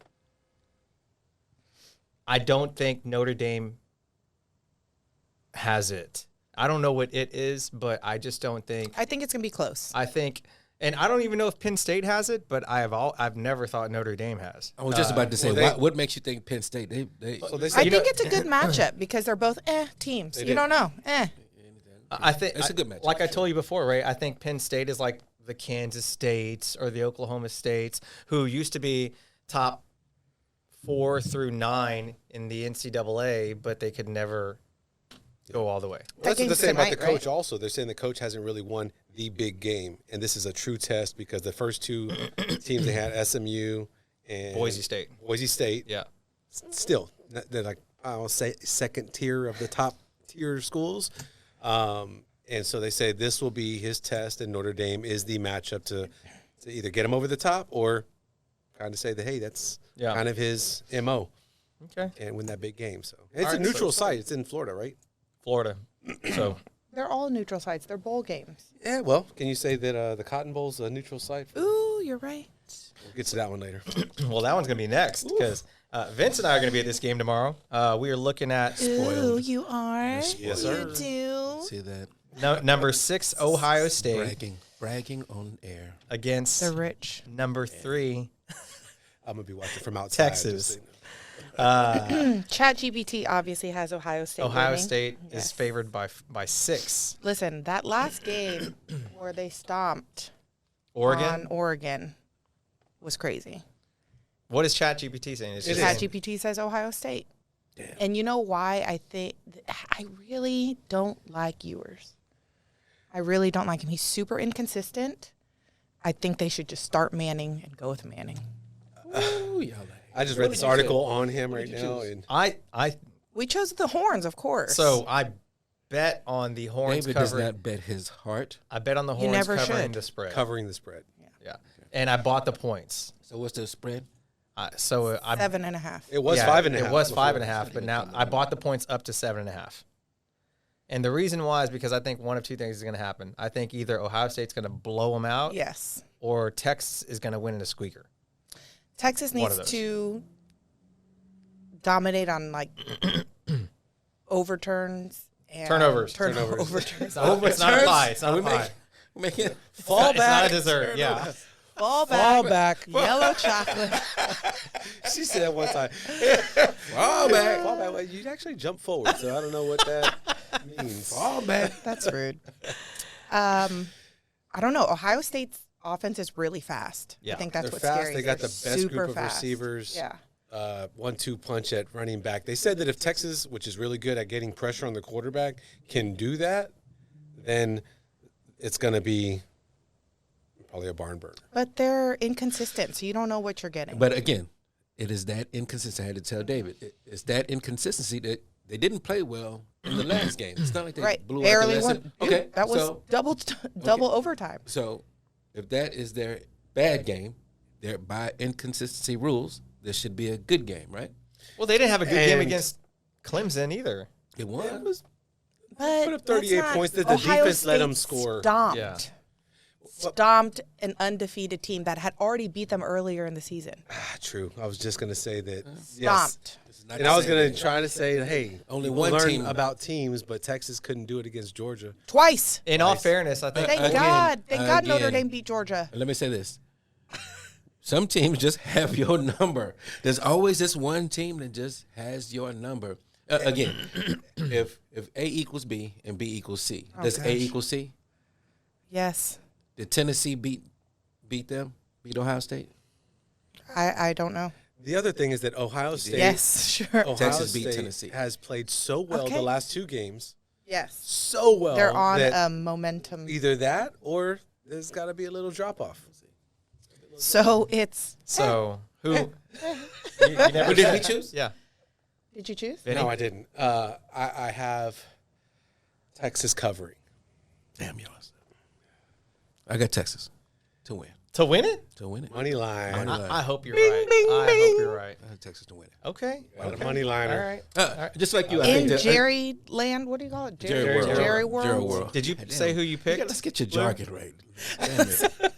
don't think Notre Dame has it. I don't know what it is, but I just don't think. I think it's going to be close. I think And I don't even know if Penn State has it, but I've never thought Notre Dame has. I was just about to say, what makes you think Penn State? So they I say, think it's a good matchup because they're both teams. You don't know. I think it's a good matchup. Like I told you before, right? I think Penn State is like the Kansas States or the Oklahoma States, who used to be top 4 through 9 in the NCAA, but they could never go all the way. Well, that's what they're saying about the coach right? also. They're saying the coach hasn't really won the big game. And this is a true test because the first two teams they had, SMU and Boise State. Yeah. Still, they're like, I'll say second tier of the top tier schools. And so they say this will be his test, and Notre Dame is the matchup to either get him over the top or kind of say that, hey, that's kind of his MO. Okay. And win that big game. So it's a neutral site. It's in Florida, right? Florida. So They're all neutral sites. They're bowl games. Yeah, well, can you say that the Cotton Bowl's a neutral site? Ooh, you're right. We'll get to that one later. well, that one's going to be next because Vince and I are going to be at this game tomorrow. We are looking at Ooh, you are? Yes, sir. You do? See that? number 6 Ohio State Bragging on air. against The rich. number 3 I'm going to be watching from outside. Texas. ChatGPT obviously has Ohio State. Ohio winning. State Yes. is favored by 6. Listen, that last game where they stomped Oregon. on Oregon was crazy. What is ChatGPT saying? It's just saying- ChatGPT says Ohio State. And you know why I really don't like Ewers. I really don't like him. He's super inconsistent. I think they should just start Manning and go with Manning. Ooh, y'all. I just read this article on him right now. And We chose the horns, of course. So I bet on the horns David does covering. not bet his heart. I bet on the horns never covering should. the spread. covering the spread. Yeah, and I bought the points. So what's the spread? So I 7.5. It was yeah, 5.5. It was before. 5.5, but now I bought the points up to 7.5. And the reason why is because I think one of two things is going to happen. I think either Ohio State's going to blow them out, Yes. or Texas is going to win in a squeaker. Texas One of needs those. to dominate on like overturns and Turnovers. overturns. It's not a pie. It's not a pie. Make it It's not a dessert. Yeah. Fall back. Yellow chocolate. She said that one time. fall back. Fall back. Well, you actually jumped forward, so I don't know what that means. Fall back. That's rude. I don't know. Ohio State's offense is really fast. Yeah. I think that's They're what's fast. scary. They got They're the best super group of fast. receivers. Yeah. 1-2 punch at running back. They said that if Texas, which is really good at getting pressure on the quarterback, can do that, then it's going to be probably a barn burner. But they're inconsistent, so you don't know what you're getting. But again, it is that inconsistency. I had to tell David, it's that inconsistency that they didn't play well in the last game. It's not like they right. blew Barely out the last won. Okay, That was so, double overtime. so if that is their bad game, their by inconsistency rules, this should be a good game, right? Well, they didn't have a good game And- against Clemson either. It was. But Put up 38 that's not- points that the Ohio defense let State them score. Stomped. Yeah. Stomped an undefeated team that had already beat them earlier in the season. True. I was just going to say that. Yes. Stomped. And I was going to try to say, hey, Only people one learn team- about teams, but Texas couldn't do it against Georgia. Twice. In all fairness, I think Thank Again, God. Thank God Notre again. Dame beat Georgia. Let me say this. Some teams just have your number. There's always this one team that just has your number. Again, if A equals B and B equals C, does A gosh. equal C? Yes. Did Tennessee beat them? Beat Ohio State? I don't know. The other thing is that Ohio State, Yes, sure. Ohio Texas beat State Tennessee. has played so well Okay. the last 2 games, Yes. so well. They're on that momentum. either that or there's got to be a little drop off. So it's. so. Who? you never Who did said- we choose? Yeah. Did you choose? Vinny? No, I didn't. I have Texas covering. Damn y'all. I got Texas to win. To win it? To win it. Money line. I hope you're right. I hope you're right. I had Texas to win it. Okay. Got a money liner. All right. Just like you, I think In that, Jerry Land, what do you call it? Jerry World. Jerry World. Jerry World. Did you Damn. say who you Yeah, picked? let's get your jargon right. Damn it.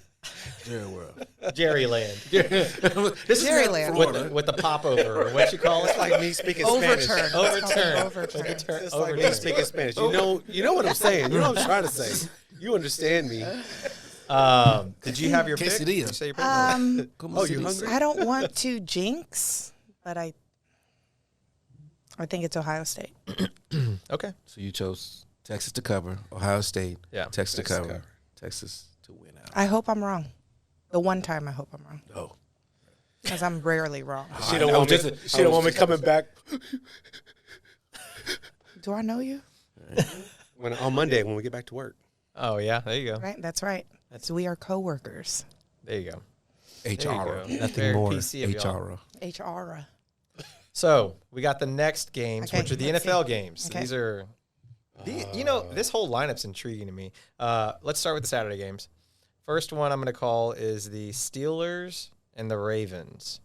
Jerry World. Jerry Land. This Jerry is Land. With the popover, or what you call it? It's like me speaking Spanish. Overturn. Overturn. Overturn. It's like me speaking Spanish. You know what I'm saying. You know what I'm trying to say. You understand me. Did you have your pick? Quesadilla. Did you say your pick? Oh, you hungry? I don't want to jinx, but I think it's Ohio State. Okay. So you chose Texas to cover, Ohio State, Yeah. Texas to Texas to cover, cover. Texas to win out. I hope I'm wrong. The one time I hope I'm wrong, Oh, because I'm rarely wrong. She don't want me. She don't want me coming back Do I know you? on Monday when we get back to work. Oh yeah, there you go. Right, that's right. So we are coworkers. There you go. HR. go. Nothing Very more. PC of y'all. HR. HR. So we got the next games, Okay, which are the let's NFL see. games. Okay. These are, this whole lineup's intriguing to me. Let's start with the Saturday games. First one I'm going to call is the Steelers and the Ravens.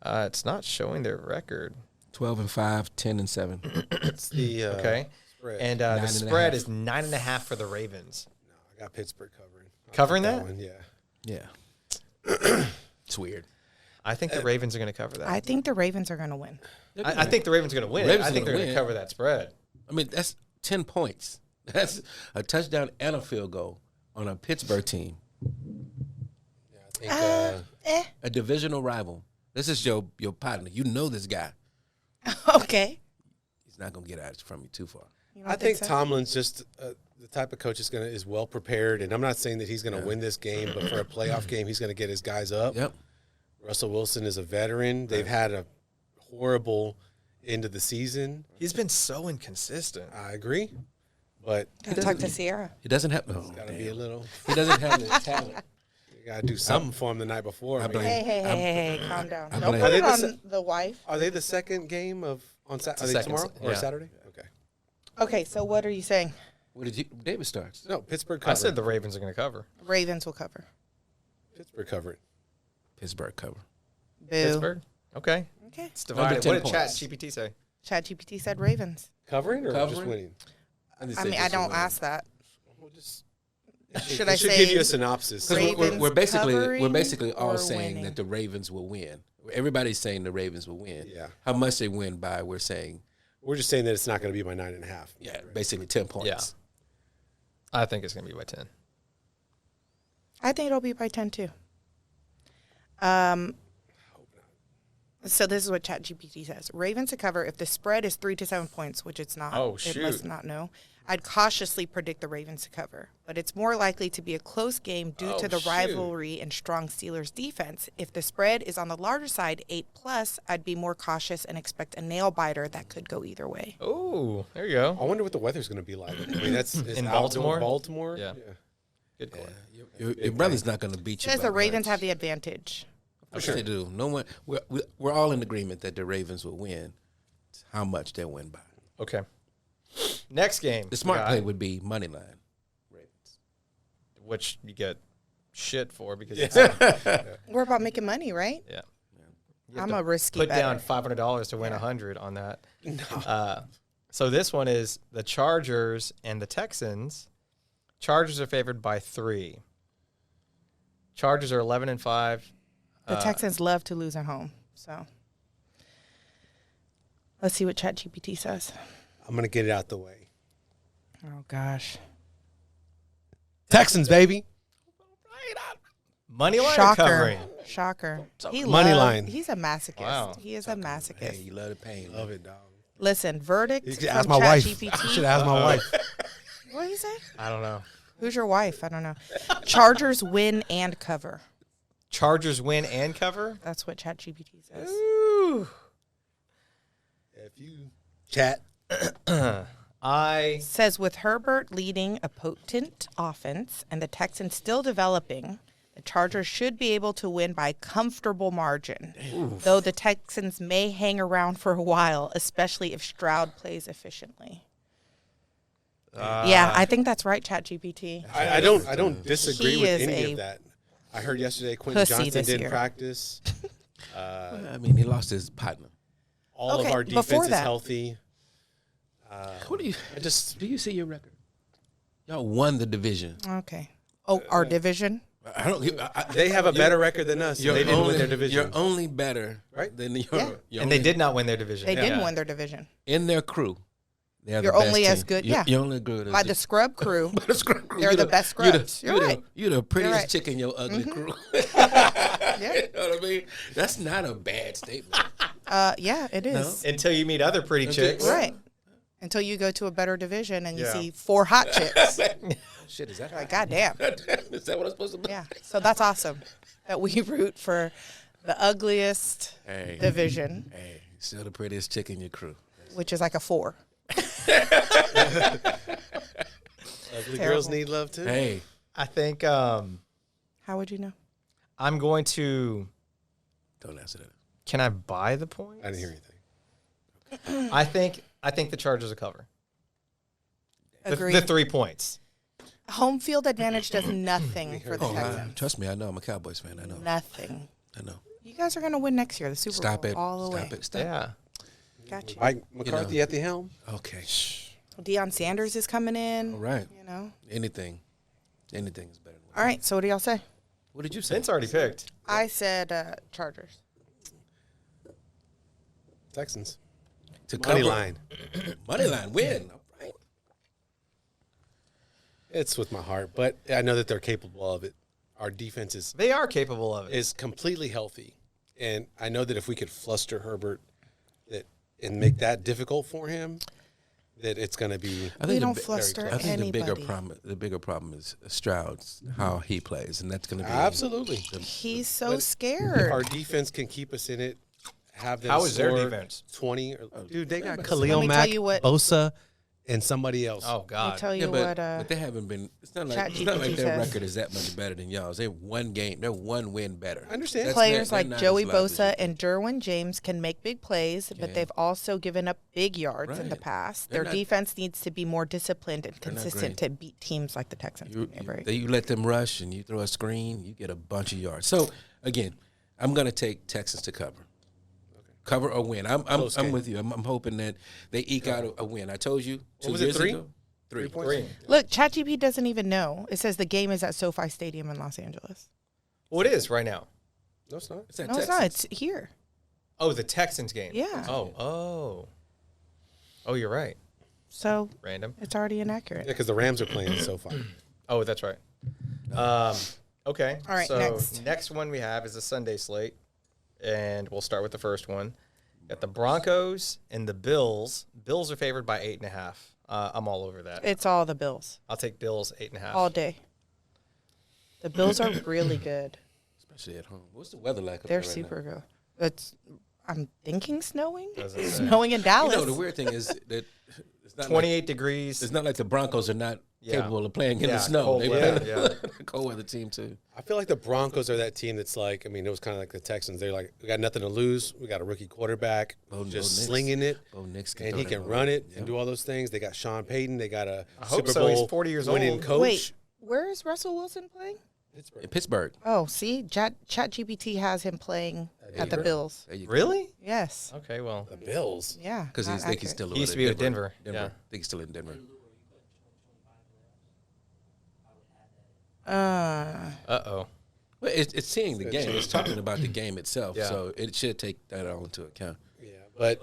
It's not showing their record. 12-5, 10-7. It's the Okay. spread. And the 9.5. spread is 9.5 for the Ravens. No, I got Pittsburgh covering. I'll Covering take that? one, yeah. Yeah. It's weird. I think the Ravens are going to cover that. I think the Ravens are going to win. I think the Ravens are going to win. Ravens I think are they're gonna going to win. cover that spread. I mean, that's 10 points. That's a touchdown and a field goal on a Pittsburgh team, Yeah, I think a divisional rival. This is your partner. You know this guy. Okay. He's not going to get out from you too far. You don't I think so? Tomlin's just the type of coach is well prepared, and I'm not saying that he's going to win this game, but for a playoff game, he's going to get his guys up. Yep. Russell Wilson is a veteran. They've had a horrible end of the season. He's been so inconsistent. I agree, but Gotta talk to Sierra. He doesn't have. Oh, got to be a little. He doesn't have the talent. You got to do something for him the night before. I mean, blame- Hey, calm down. I Don't blame- put Are it they the on the wife. Are they the second game on Saturday? Are they second, tomorrow or yeah. Saturday? Okay. Okay, so what are you saying? What did you? David starts. No, Pittsburgh I covered. said the Ravens are going to cover. Ravens will cover. Pittsburgh covered. Pittsburgh cover. Boo. Pittsburgh? Okay. Okay. It's divided. 10 What did Chat points. GPT say? ChatGPT said Ravens. Covering or just Covering? winning? I mean, I don't ask that. We'll just, Should it I should say give you a synopsis. 'Cause Ravens we're basically covering all or saying winning? that the Ravens will win. Everybody's saying the Ravens will win. Yeah. How much they win by? We're saying We're just saying that it's not going to be by 9.5. yeah, basically 10 points. Yeah. I think it's going to be by 10. I think it'll be by 10 too. So this is what ChatGPT says. Ravens to cover if the spread is 3 to 7 points, which it's not. Oh, It must shoot. not know. I'd cautiously predict the Ravens to cover, but it's more likely to be a close game due Oh, to the shoot. rivalry and strong Steelers defense. If the spread is on the larger side, 8+, I'd be more cautious and expect a nail biter that could go either way. Oh, there you go. I wonder what the weather's going to be like. I mean, that's it's In outdoor Baltimore? Baltimore. Yeah. Good call. Your brother's not going to beat you. Says by the Ravens much. have the advantage. Of course they do. No one. We're all in agreement that the Ravens will win. It's how much they'll win by. Okay. Next game. The smart we got, play would be money line. Ravens. which you get shit for because We're about making money, right? yeah. You have I'm to a risky put better. down $500 to win 100 on that. So this one is the Chargers and the Texans. Chargers are favored by 3. Chargers are 11-5. The Texans love to lose at home, so let's see what ChatGPT says. I'm going to get it out the way. Oh gosh, Texans, baby. Money line or shocker, covering? shocker. Money line. He's a masochist. Wow. He is a masochist. Hey, you love the pain. Love it, dog. Listen, verdict You from should ask my wife. ChatGPT. Should ask my wife. What did he say? I don't know. Who's your wife? I don't know. Chargers win and cover. Chargers win and cover? That's what ChatGPT says. Ooh. If you chat, I Says with Herbert leading a potent offense and the Texans still developing, the Chargers should be able to win by a comfortable margin. Though the Texans may hang around for a while, especially if Stroud plays efficiently. Yeah, I think that's right, ChatGPT. I don't disagree He with is any a of that. I heard yesterday Quentin pussy Johnson this didn't year. practice. I mean, he lost his partner. All Okay, of our before defense is that- healthy. What do you? I just Do you see your record? Y'all won the division. Okay. Oh, our division? I don't. they have a better record than us. and They didn't win their division. You're only better Right? than your. Yeah. you're and they only- did not win their division. They Yeah. didn't win their division. in their crew. They're You're the best only as team. good- You're, yeah. you're only good as By the scrub crew. by the scrub crew. They're You're the best scrubs. You're right. You're the prettiest right. chick in your ugly crew. Yeah. You know what I mean? That's not a bad statement. Yeah, it is. Until you meet other pretty chicks. Right. Until you go to a better division and you Yeah. see 4 hot chicks. Shit, is that Like, goddamn. Is that what I'm supposed to be? Yeah. So that's awesome that we root for the ugliest Hey. division, Hey, still the prettiest chick in your crew. which is like a 4. Ugly Terrible. girls need love too. Hey, I think How would you know? I'm going to. don't answer that. Can I buy the points? I didn't hear anything. I think the Chargers will cover. Agreed. The 3 points. Home field advantage does nothing for the Oh, Texans. trust me, I know. I'm a Cowboys fan. I know. Nothing. I know. You guys are going to win next year, the Super Stop Bowl, it. all the Stop way. it. Stop Yeah. Got you. Mike McCarthy at the helm. it. Okay. Deion Sanders is coming in. All right. You know. Anything is better than All right. So what do y'all say? What did you say? Vince already picked. I said Chargers. Texans. To Money cover. line. Money line win. All right. It's with my heart, but I know that they're capable of it. Our defense They are capable of it. is completely healthy, and I know that if we could fluster Herbert, and make that difficult for him, that it's going to be. I We think don't the, fluster I think anybody. the bigger problem is Stroud's how he plays, and that's going to be Absolutely. He's so But scared. Our defense can keep us in it. Have them How is their score defense? 20. Dude, they got Let Khalil me Mack, tell you what- Bosa, and somebody else. Oh Let me God. tell you Yeah, what. but they haven't been. It's not like ChatGPT their says. record is that much better than y'all's. They're one game. They're one win better. I understand. Players they're like not Joey as loud as Bosa you. and Derwin James can make big plays, but they've also given up big yards in the Right. past. They're Their not- defense needs to be more disciplined and They're not consistent great. to beat teams like the Texans. You let them rush and you throw a screen, you get a bunch of yards. So again, I'm going to take Texas to cover. Cover or win. I'm game. with you. I'm hoping that they eke out a win. I told you 2 was it, years 3? ago. 3 points? 3. Look, ChatGPT doesn't even know. It says the game is at SoFi Stadium in Los Angeles. Well, it is right now. No, it's not. It's at No, it's Texas. not. It's here. Oh, the Texans game. Yeah. Oh, you're right. So Random. it's already inaccurate. Yeah, because the Rams are playing so far. Oh, that's right. Okay. All right, So next. one we have is a Sunday slate, and we'll start with the first one. Got the Broncos and the Bills. Bills are favored by 8.5. I'm all over that. It's all the Bills I'll take Bills 8.5. all day. The Bills are really good. Especially at home. What's the weather like up They're there right super now? good. It's I'm thinking snowing. Doesn't say. Snowing in Dallas. You know, the weird thing is that it's not 28 like, degrees. it's not like the Broncos are not Yeah. capable of playing in Yeah, the snow. cold They weather, play yeah. a cold weather team too. I feel like the Broncos are that team that's like, I mean, it was kind of like the Texans. They're like, we got nothing to lose. We got a rookie quarterback Bo just Nix. slinging it. Bo Nix can And throw he that can ball. run it Yeah. and do all those things. They got Sean Payton. They got a I hope Super so. He's Bowl 40 years winning old. coach. Wait, where is Russell Wilson playing? In Pittsburgh. Oh, see, ChatGPT has him playing at the Bills. There you go. Really? Yes. Okay, well, The Bills. Yeah. Because not I think he's accurate. still He used to be with Denver. Yeah. I think he's still in Denver. uh-oh. Well, it's seeing the game. It's talking about the game itself. Yeah. So it should take that all into account. Yeah, but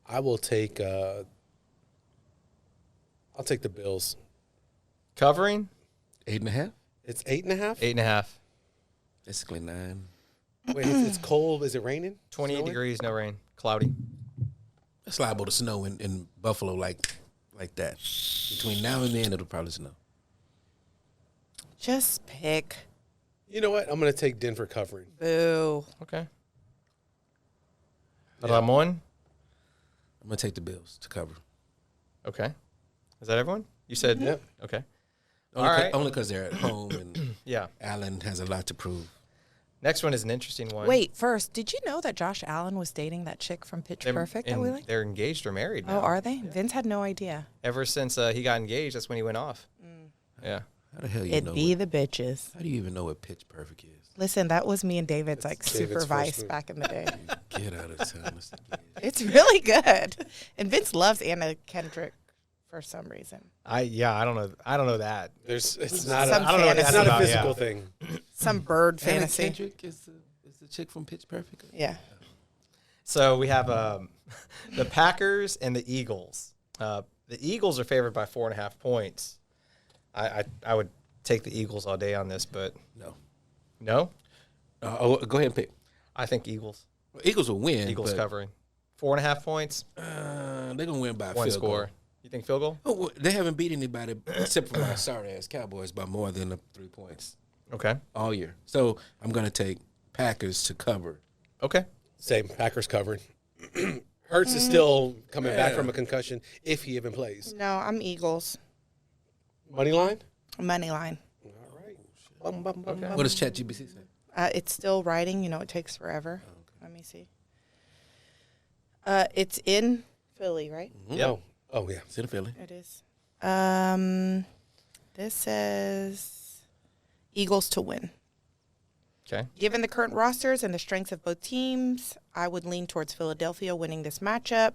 I will take. I'll take the Bills. Covering? 8.5? It's 8.5. 8.5. Basically 9. Wait, it's cold. Is it raining? 28 Snowing? degrees, no rain. Cloudy. It's liable to snow in Buffalo like that. Between now and then, it'll probably snow. Just pick. You know what? I'm going to take Denver covering. Boo. Okay. Ramon? I'm going to take the Bills to cover. Okay. Is that everyone? You said? Yep. Okay. Only All right. Only because they're at home and Yeah. Allen has a lot to prove. Next one is an interesting one. Wait, first, did you know that Josh Allen was dating that chick from Pitch They're- Perfect that and we like? They're engaged or married now. Oh, are they? Vince had no idea. Ever since he got engaged, that's when he went off. Yeah. How the hell you It'd know? be What, the bitches. how do you even know what Pitch Perfect is? Listen, that was me and David's like David's super first vice movie. back in the day. Get out of town. Let's get it. It's really good. And Vince loves Anna Kendrick for some reason. I don't know. I don't know that. It's not. Some I don't know. It's fantasy. not a About, physical yeah. thing. Some bird Anna fantasy. Kendrick is the chick from Pitch Perfect. Yeah. So we have the Packers and the Eagles. The Eagles are favored by 4.5 points. I would take the Eagles all day on this, but no. Go ahead and pick. I think Eagles. Well, Eagles will win. Eagles but, covering 4.5 points. They're gonna win by a One field score. goal. You think field goal? Oh, well, they haven't beat anybody except for my sorry ass Cowboys by more than 3 points Okay. all year. So I'm gonna take Packers to cover. Okay. Same. Packers covering. Hurts is still coming back from a concussion if he even plays. No, I'm Eagles. Money line? Money line. All right. Bum, bum, bum, bum. What does ChatGPT say? It's still writing. You know, it takes forever. Let me see. It's in Philly, right? Yep. Oh, yeah. It's in Philly. It is. This says Eagles to win. Okay. Given the current rosters and the strengths of both teams, I would lean towards Philadelphia winning this matchup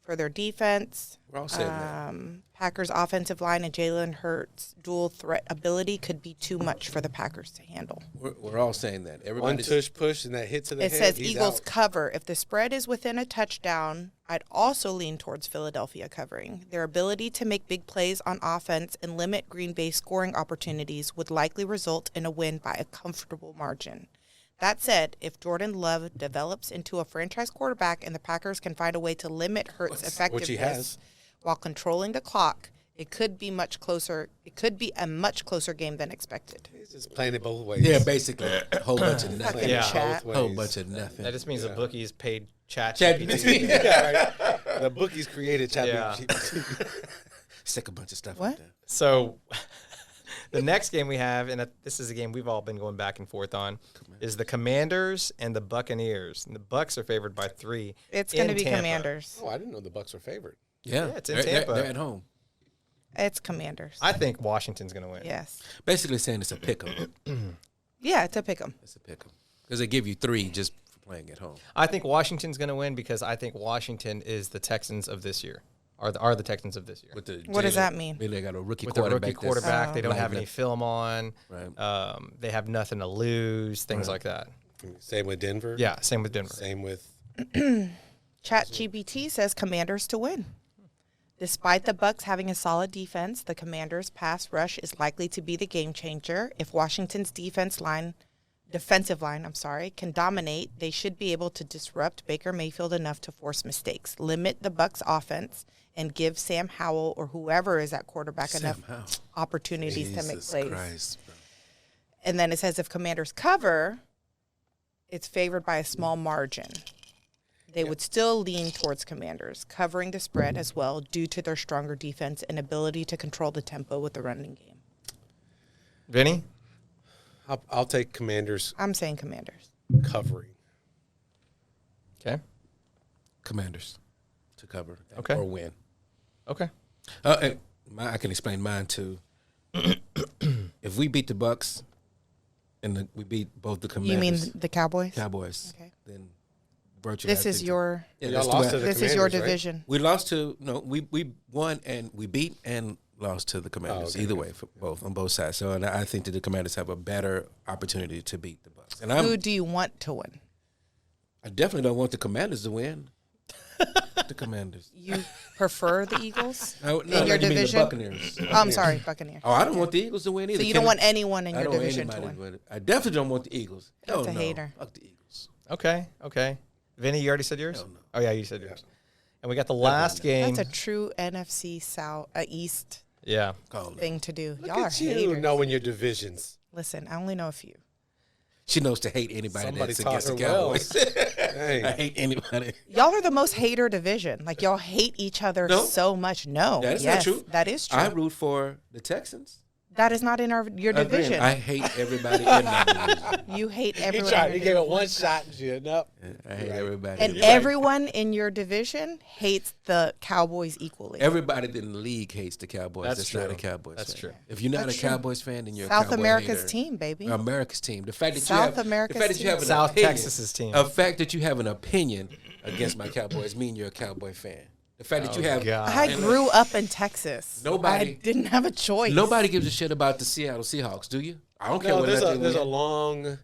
for their defense. We're all saying that. Packers' offensive line and Jalen Hurts' dual threat ability could be too much for the Packers to handle. We're all saying that. One Everybody's tush push and that hit to the It head. says he's Eagles out. cover. If the spread is within a touchdown, I'd also lean towards Philadelphia covering. Their ability to make big plays on offense and limit Green Bay's scoring opportunities would likely result in a win by a comfortable margin. That said, if Jordan Love develops into a franchise quarterback and the Packers can find a way to limit Hurts' effectiveness Which he has. while controlling the clock, it could be much closer. It could be a much closer game than expected. He's just playing it both ways. yeah, basically a whole bunch of nothing. Fucking Yeah. chat. Both Whole ways. bunch of nothing. That just means the bookies paid ChatGPT. ChatGPT. Yeah, right. The bookies created Yeah. ChatGPT. Stick a bunch of stuff What? like that. So the next game we have, and this is a game we've all been going back and forth on, is the Commanders and the Buccaneers. And the Bucs are favored by 3. It's going to in be Tampa. Commanders. Oh, I didn't know the Bucks were favored. Yeah, Yeah, it's in they're, Tampa. They're at home. It's Commanders. I think Washington's going to win. Yes. Basically saying it's a pick 'em. Yeah, to pick them. It's a pick 'em because they give you 3 just for playing at home. I think Washington's going to win because I think Washington is the Texans of this year. Are the Texans of this year. With the What does Jalen- that mean? They got a rookie With the quarterback. rookie quarterback, Oh. they don't have Like any that. film on. Right. They have nothing to lose, things Right. like that. Same with Denver. Yeah, same with Denver. Same with. ChatGPT says Commanders to win. Despite the Bucs having a solid defense, the Commanders' pass rush is likely to be the game changer. If Washington's defensive line, can dominate, they should be able to disrupt Baker Mayfield enough to force mistakes, limit the Bucs' offense, and give Sam Howell or whoever is at quarterback enough Howell. opportunities to make Jesus plays. Christ, bro. And then it says if Commanders cover, it's favored by a small margin. They would still lean towards Commanders, covering the spread as well due to their stronger defense and ability to control the tempo with the running game. Vinny? I'll take Commanders I'm saying Commanders. covering. Okay. Commanders to cover Okay. or win. Okay. And I can explain mine too. If we beat the Bucks and we beat both the You mean Commanders, the Cowboys? Cowboys, Okay. then virtually This is your Yeah, Y'all that's the lost way- to the this is your Commanders, right? division. We lost to we won and we beat and lost to the Commanders. okay, Either way, for both on both sides. So, and I think that the Commanders have a better opportunity to beat the Bucks. And Who do you want to win? I definitely don't want the Commanders to win. The Commanders. You prefer the Eagles No, in your you mean the division? Buccaneers. Oh, I'm sorry, Buccaneers. Oh, I don't want the Eagles to win either. So you don't want anyone in I your don't want division to anybody win? win. I definitely don't want the Eagles. Hell That's a no. hater. Fuck the Eagles. Okay. Okay. Vinny, you already said yours? Hell no. Oh, yeah, you said yours. And we got the last game. That's a true NFC South East Yeah. Call it. thing to do. Look Y'all are at you haters. knowing your divisions. Listen, I only know a few. She knows to hate anybody Somebody that's against the taught her well. Cowboys. Hey. I hate anybody. Y'all are the most hater division. Like y'all hate each other No. so much. No, That's yes, not true. that is true. I root for the Texans. That is not in your Again, division. I hate everybody in my division. You hate He everyone. tried. in He your gave it division. one shot and she ended up. I hate Right. everybody. And You're right. everyone in your division hates the Cowboys equally. Everybody in the league hates the Cowboys. That's That's not true. a Cowboys That's fan. true. If you're not That's a true. Cowboys fan, then you're a South Cowboy America's hater. team, baby. America's team. The fact that South you have America's the fact that you team. have an South opinion, Texas's team. The fact that you have an opinion against my Cowboys mean you're a Cowboy fan. The fact that you have God. I grew up in Texas. Nobody- I didn't have a choice. nobody gives a shit about the Seattle Seahawks, do you? I don't care No, what there's a long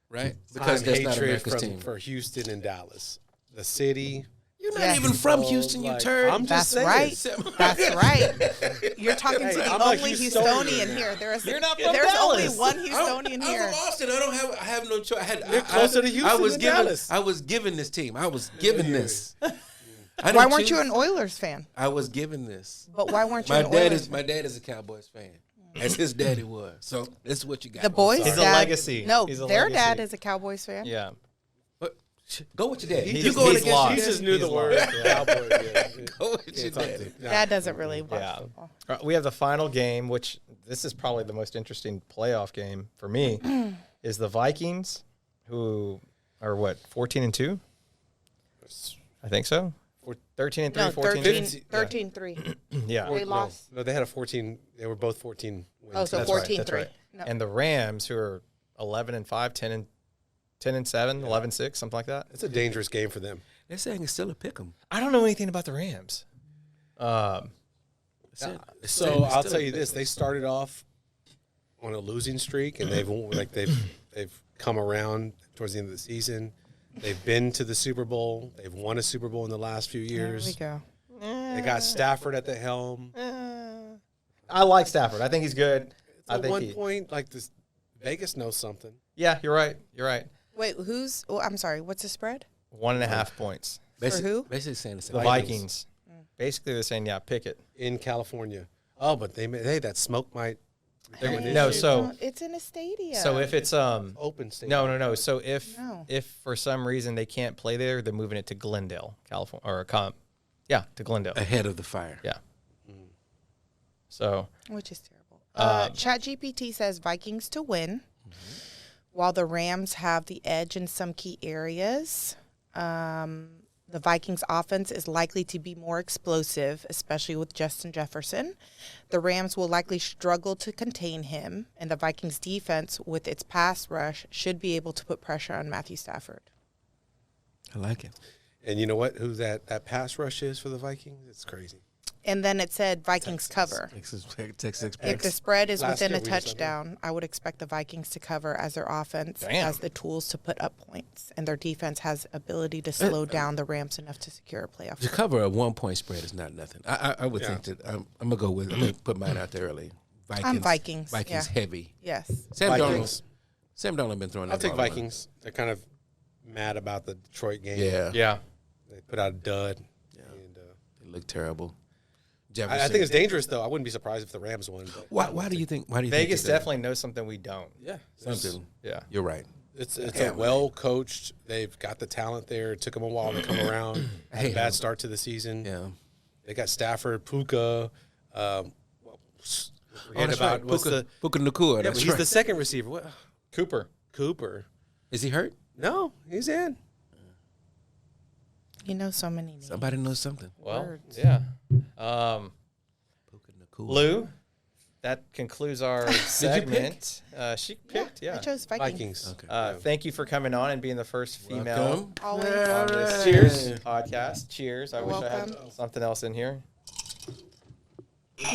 right? Because that's not hatred America's team. for Houston and Dallas. the city. You're not Yes. even from So, Houston, you like, turd. I'm just That's saying. right. That's right. You're talking to the I'm a only Houstonian. Houstonian here. There's You're not from there's only Dallas. one Houstonian I'm here. from Austin. I have no choice. You're closer to Houston than Dallas. I was given this team. I was given this. I Why didn't weren't you choose. an Oilers fan? I was given this. But why weren't you My an dad Oilers is my dad is a Cowboys fan, as his daddy was. So this is what you got. The boys' He's a dad, legacy. No, He's a their legacy. dad is a Cowboys fan. Yeah. But, go with your dad. He You just- going he's against lost. He your just dad? knew the He's word lost, yeah. Cowboy. Yeah. Go with your Can't talk dad. to- nah. Dad doesn't really watch Yeah. football. We have the final game, which this is probably the most interesting playoff game for me, is the Vikings, who are what, 14-2? I think so. 13-3, No, 14-2. 13-3. Yeah. They lost. No, they had a 14. They were both 14 wins. Oh, so That's 14-3. That's right. No. And the Rams, who are 11-5, 10-7, 11-6, something like that. It's a dangerous game for them. They're saying it's still a pick 'em. I don't know anything about the Rams. So I'll tell you this: they started off on a losing streak, and they've come around towards the end of the season. They've been to the Super Bowl. They've won a Super Bowl in the last few There we years. go. They got Stafford at the helm. I like Stafford. I think he's good. I At think one point, like this, Vegas knows something. Yeah, you're right. You're right. Wait, who's? Oh, I'm sorry. What's the spread? 1.5 points. who? Basically saying the same. The Vikings. Vikings. Basically, they're saying, yeah, pick it. In California. Oh, but that smoke might They're- an no, issue. so It's in a stadium. so if it's open state. no. So No. if for some reason they can't play there, they're moving it to Glendale, California, or to Glendale. ahead of the fire. Yeah. So Which is terrible. ChatGPT says Vikings to win, while the Rams have the edge in some key areas. The Vikings offense is likely to be more explosive, especially with Justin Jefferson. The Rams will likely struggle to contain him, and the Vikings defense, with its pass rush, should be able to put pressure on Matthew Stafford. I like it. And you know what? Who that pass rush is for the Vikings? It's crazy. And then it said Vikings cover. Texas If the spread is Last within year a we just touchdown, I would expect the Vikings to cover, as their offense Damn. has the tools to put up points, and their defense has ability to slow down the Rams enough to secure a playoff. To cover a 1-point spread is not nothing. I would think that I'm gonna go with. I'm gonna put mine out there early. Vikings. Vikings, Vikings yeah. heavy. Yes. Sam Vikings. Darnold been throwing. I'll that take ball around. Vikings. They're kind of mad about the Detroit game. Yeah. yeah, They put out a dud. Yeah. And, They look terrible. I Jefferson. think it's dangerous, though. I wouldn't be surprised if the Rams won. But Why do you think? Why do you Vegas think that- definitely knows something we don't. yeah, something? Yeah. You're right. It's a well coached. They've got the talent there. It took them a while to come around. Had a bad start to the season. Yeah. They got Stafford, Puka. Forget that's about right. what's the Puka Nacua. yeah, That's but he's right. the second receiver. What? Cooper. Cooper. Is he hurt? No, he's in. You know so many names. Somebody knows something. Well, Words. yeah. Puka Nacua. Lou, that concludes our segment. She picked, I yeah. chose Vikings. Vikings. Okay. Thank you for coming on and being the first female Welcome. Always. on this Alright. Cheers podcast. Cheers. I wish I had Welcome. something else in here. There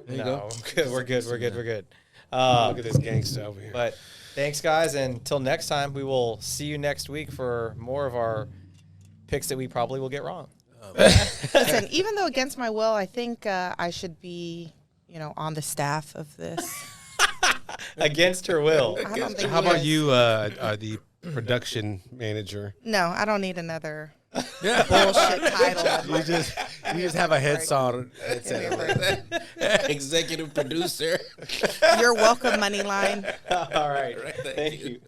you No, go. we're good. We're good. We're good. Look at this gangster over here. But thanks, guys. And until next time, we will see you next week for more of our picks that we probably will get wrong. Listen, even though against my will, I think I should be, on the staff of this. Against her will. I don't think How he about is. you, the production manager? No, I don't need another bullshit title. You just have a head on. Executive producer. You're welcome, Moneyline. All right. Right, Thank you.